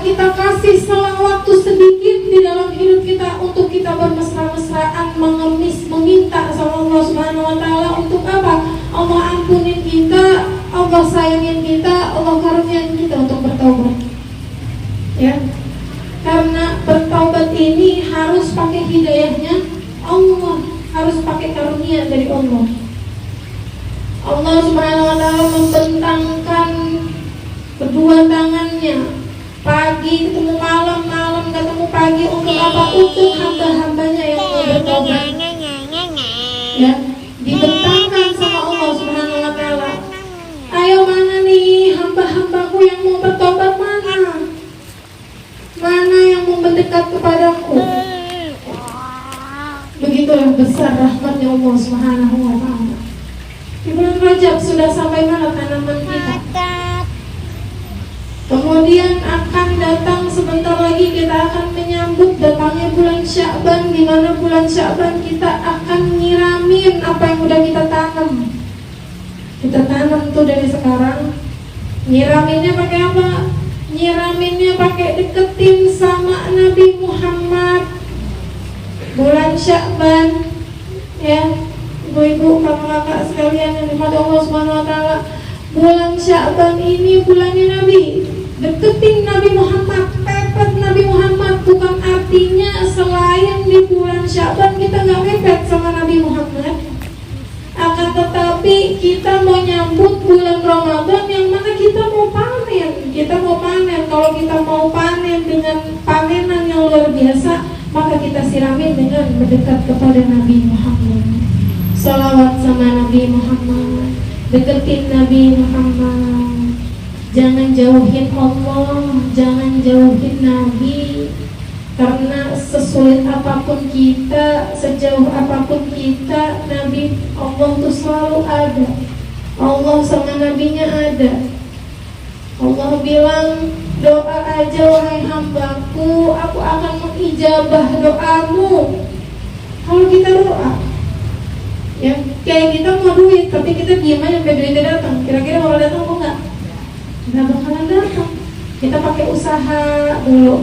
kita kasih selang waktu sedikit di dalam hidup kita untuk kita bermesra-mesraan, mengemis, meminta sama Allah Subhanahu wa taala. Untuk apa? Allah ampunin kita, Allah sayangin kita, Allah karuniain kita untuk bertaubat. Ya. Karena bertaubat ini harus pakai hidayahnya Allah, harus pakai karunia dari Allah. Allah Subhanahu wa taala membentangkan kedua tangannya, pagi ketemu malam, malam ketemu pagi, untuk apa? Untuk hamba-hambanya yang mau bertobat. Ya, dibentangkan sama Allah Subhanahu wa taala. Ayo mana nih hamba-hambaku yang mau bertobat, mana? Mana yang mau mendekat kepadaku? Begitulah besar rahmatnya Allah Subhanahu wa taala. Di bulan Rajab sudah sampai mana tanaman kita? Kemudian akan datang sebentar lagi, kita akan menyambut datangnya bulan Sya'ban, di mana bulan Sya'ban kita akan nyiramin apa yang udah kita tanam. Kita tanam tuh dari sekarang. Nyiraminnya pakai apa? Nyiraminnya pakai deketin sama Nabi Muhammad. Bulan Sya'ban, ya, ibu-ibu, kakak-kakak sekalian yang dirahmati Allah Subhanahu wa taala, bulan Sya'ban ini bulannya Nabi. Deketin Nabi Muhammad, pepet Nabi Muhammad. Bukan artinya selain di bulan Sya'ban kita nggak mepet sama Nabi Muhammad, akan tetapi kita mau nyambut bulan Ramadan yang mana kita mau panen. Kita mau panen. Kalau kita mau panen dengan panenan yang luar biasa, maka kita siramin dengan mendekat kepada Nabi Muhammad. Salawat sama Nabi Muhammad, deketin Nabi Muhammad. Jangan jauhin Allah, jangan jauhin Nabi. Karena sesulit apapun kita, sejauh apapun kita, Nabi Allah itu selalu ada. Allah sama Nabinya ada. Allah bilang, doa aja wahai hambaku, aku akan mengijabah doamu. Kalau kita doa, ya kayak kita mau duit, tapi kita diam aja sampai duitnya datang. Kira-kira kalau datang mau nggak? Nggak bakalan datang. Kita pakai usaha dulu,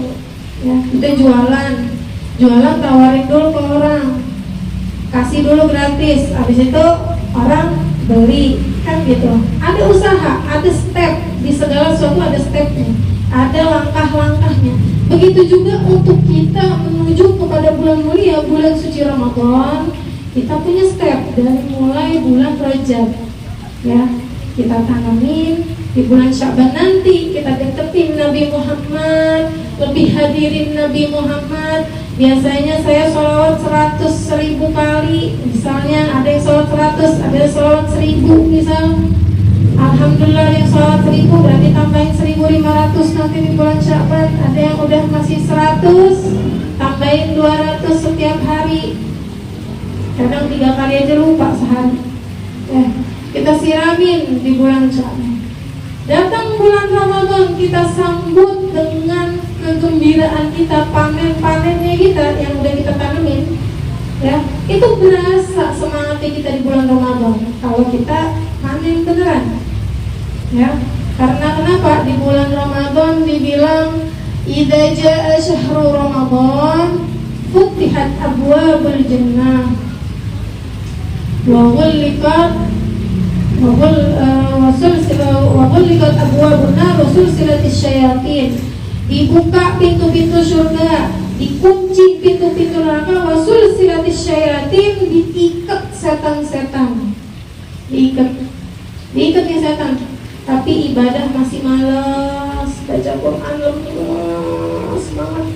ya, kita jualan tawarin dulu ke orang, kasih dulu gratis, habis itu orang beli, kan gitu. Ada usaha, ada step, di segala sesuatu ada stepnya, ada langkah-langkahnya. Begitu juga untuk kita menuju kepada bulan mulia, bulan suci Ramadan, kita punya step dari mulai bulan Rajab, ya, kita tanamin. Di bulan Sya'ban nanti kita deketin Nabi Muhammad, lebih hadirin Nabi Muhammad. Biasanya saya sholawat 100.000 kali. Misalnya ada yang sholawat 100, ada yang sholawat 1000 misal. Alhamdulillah yang sholawat 1000 berarti tambahin 1500 nanti di bulan Sya'ban. Ada yang udah masih 100, tambahin 200 setiap hari. Kadang 3 kali aja lupa sehari. kita siramin di bulan Sya'ban. Datang bulan Ramadan, kita sambut dengan kegembiraan kita, panen-panennya kita yang udah kita tanemin. Ya, itu berasa semangatnya kita di bulan Ramadan kalau kita panen beneran. Ya, karena kenapa? Di bulan Ramadan dibilang idza jaa syahrul Ramadan futihat abwabul jannah wa ghulqat abwabun nar wa sulsilatis syayatin. Dibuka pintu-pintu surga, dikunci pintu-pintu neraka, wa sulsilatis syayatin, diikat setan-setan. Diikat ya setan. Tapi ibadah masih malas, baca Quran lemas banget.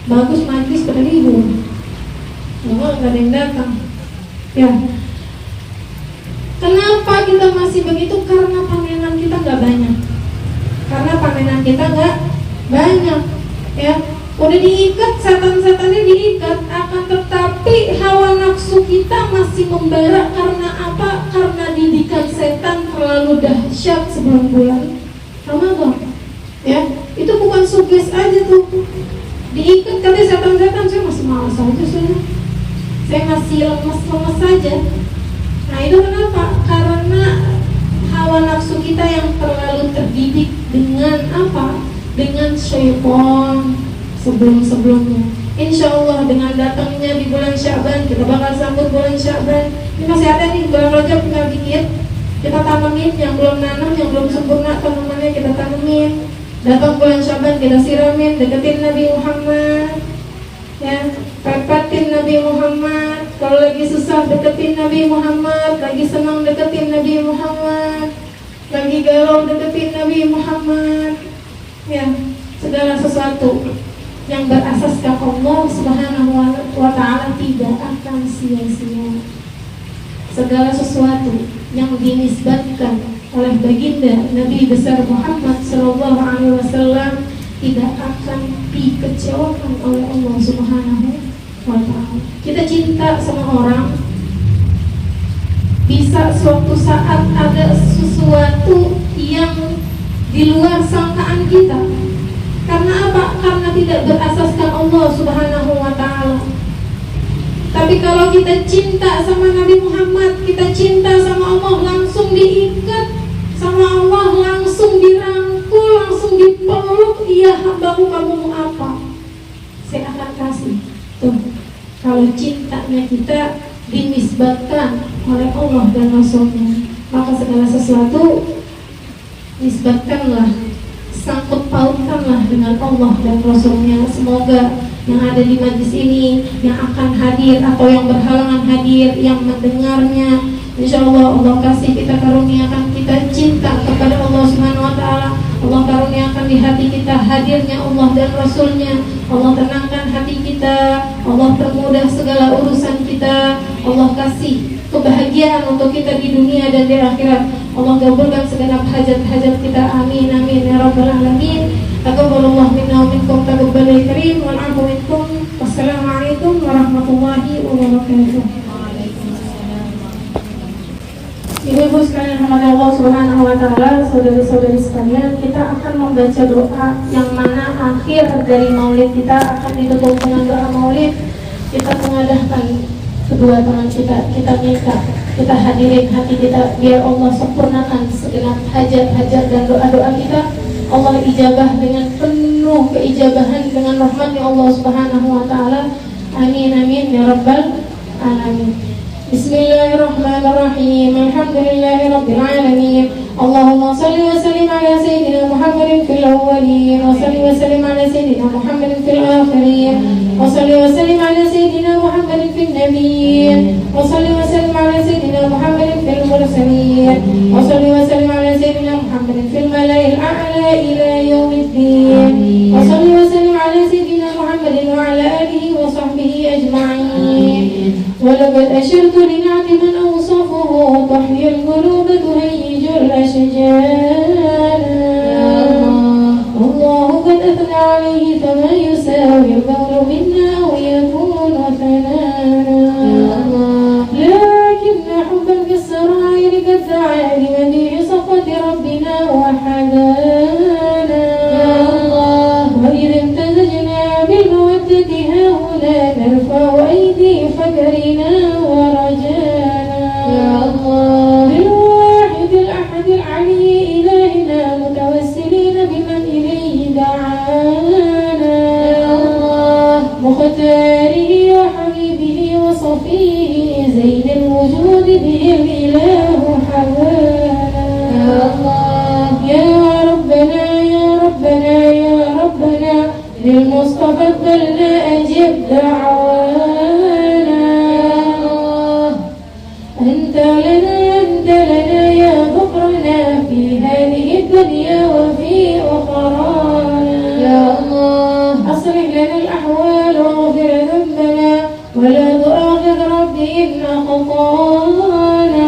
Bagus majlis pada libur, nggak ada yang datang. Ya, kenapa kita masih begitu? Karena panenan kita nggak banyak. Banyak. Ya, udah diikat, setan-setannya diikat, akan tetapi hawa nafsu kita masih membara. Karena apa? Karena didikan setan terlalu dahsyat sebelum bulan Ramadan. Ya, itu bukan suges aja tuh. Diikat katanya setan-setan, saya masih malas aja saya masih lemes-lemes saja. Nah, itu kenapa? Karena hawa nafsu kita yang terlalu terdidik dengan apa? Dengan syaitan sebelum-sebelumnya. Insya Allah dengan datangnya di bulan Sya'ban, kita bakal sambut bulan Sya'ban. Ini masih ada nih, bulan Rajab tinggal dikit. Kita tanemin yang belum nanam, yang belum sempurna tanamannya kita tanemin. Datang bulan Sya'ban kita siramin, deketin Nabi Muhammad. Ya, pepetin Nabi Muhammad. Kalau lagi susah deketin Nabi Muhammad, lagi senang deketin Nabi Muhammad, lagi galau deketin Nabi Muhammad. Ya, segala sesuatu yang berasaskan Allah Subhanahu wa Ta'ala tidak akan sia-sia. Segala sesuatu yang dinisbatkan oleh baginda Nabi besar Muhammad sallallahu alaihi wasallam tidak akan dikecewakan oleh Allah Subhanahu wa Ta'ala. Kita cinta sama orang, bisa suatu saat ada sesuatu yang di luar sangkaan kita. Karena apa? Karena tidak berasaskan Allah Subhanahu wa Ta'ala. Tapi kalau kita cinta sama Nabi Muhammad, kita cinta sama Allah, langsung diikat sama Allah, langsung dirangkul, langsung dipeluk. Iya hambaku, kamu mau apa? Saya akan kasih. Tuh, kalau cintanya kita dinisbatkan oleh Allah dan Rasulnya, maka segala sesuatu nisbatkanlah, sangkut pautkanlah dengan Allah dan Rasulnya. Semoga yang ada di majlis ini, yang akan hadir atau yang berhalangan hadir, yang mendengarnya, insya Allah Allah kasih kita, karuniakan kita cinta kepada Allah Subhanahu wa Ta'ala. Allah karuniakan di hati kita hadirnya Allah dan Rasulnya. Allah tenangkan hati kita, Allah permudah segala urusan kita, Allah kasih kebahagiaan untuk kita di dunia dan di akhirat. Allah kabulkan segenap hajat-hajat kita. Amin amin ya rabbal alamin. Taqabbalallahu minna wa minkum taqabbalal karim wal 'afwa minkum. Wassalamualaikum warahmatullahi wabarakatuh. Ibu-ibu sekalian rahmat Allah Subhanahu wa Ta'ala, saudari-saudari sekalian, kita akan membaca doa yang mana akhir dari maulid kita akan ditutup dengan doa maulid. Kita mengadahkan kedua tangan kita minta, kita hadirin hati kita, biar Allah sempurnakan segenap hajat-hajat dan doa-doa kita. Allah ijabah dengan penuh keijabahan dengan rahmatnya Allah Subhanahu wa Ta'ala. Amin amin ya rabbal alamin. Bismillahirrahmanirrahim. Alhamdulillahi rabbil alamin. Allahumma salli wa sallim ala sayyidina Muhammadin fil awwalin, wa salli wa sallim ala sayyidina Muhammadin fil akhirin, wa salli wa sallim ala sayyidina Muhammadin fil nabiyyin, wa salli wa sallim ala sayyidina Muhammadin fil mursalin, wa salli wa sallim ala sayyidina Muhammadin fil mala'il a'la ila yaumiddin, wa salli wa sallim ala sayyidina Muhammadin wa ala alihi wa sahbihi ajma'in. ولقد أشرت لنعت من أوصفه تحيي القلوب تهيج الأشجار. الله قد أثنى عليه فما يساوي القول منا أو يكون ثنانا. لكن حبا في السرائر قد دعا للمصطفى اقبلنا أجب دعوانا أنت لنا يا ذكرنا في هذه الدنيا وفي أخرانا يا الله أصلح لنا الأحوال واغفر ذنبنا ولا تؤاخذ ربي إن أخطأنا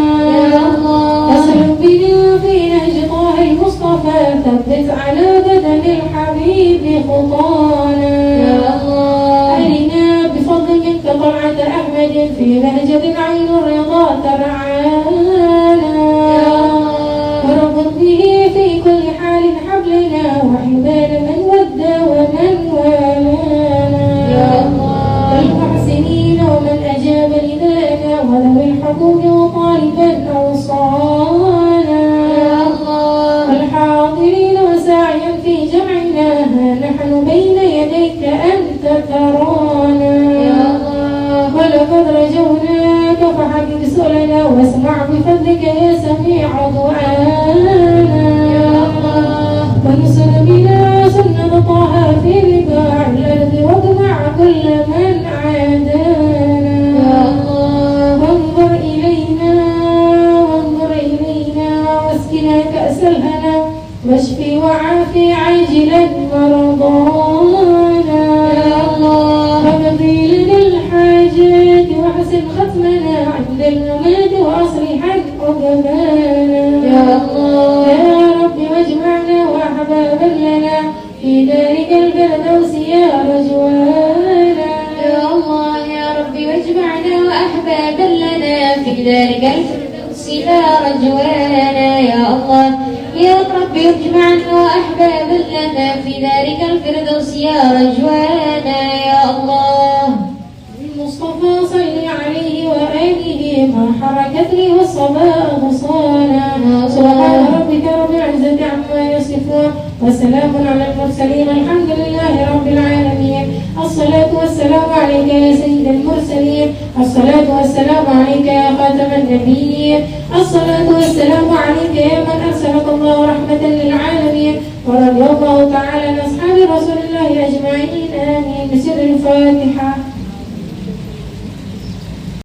يا الله أسلم بنا في نهج طه المصطفى ثبت على بدن الحبيب خطانا يا الله أرنا بفضل منك طلعة أحمد في بهجة عين الرضا ترعانا يا الله وربط به في كل حال حبلنا وحبال من ود ومن والانا يا الله والمحسنين ومن أجاب نداءنا وذوي الحقوق وطالبا أوصانا يا الله والحاضرين وساعيا في جمعنا نحن بين يديك أنت ترانا يا الله ولقد رجوناك فحقق سؤلنا واسمع بفضلك يا سميع دعانا يا الله وانصر بنا سنة طه في رباع الأرض واجمع كل من عادانا يا الله وانظر إلينا واسقنا كأس الهنا واشفي وعافي عاجلا مرضانا يا الله واقضي لنا الحاجات واحسن ختمنا عند الممات واصلحا عقبانا يا الله يا رب واجمعنا واحبابا لنا في دارك الفردوس يا رجوانا يا الله يا رب واجمعنا واحبابا لنا في دارك الفردوس يا رجوانا يا الله يا رب اجمعنا وأحبابا لنا في دارك الفردوس يا رجوانا يا الله المصطفى صل عليه وآله ما حركت لي والصباء غصانا سبحان ربك رب العزة عما يصفون وسلام على المرسلين الحمد لله رب العالمين الصلاة والسلام عليك يا سيد المرسلين الصلاة والسلام عليك يا خاتم النبيين الصلاة والسلام عليك يا من أرسلك الله رحمة للعالمين ورضي الله تعالى عن أصحاب رسول الله أجمعين آمين بسر الفاتحة.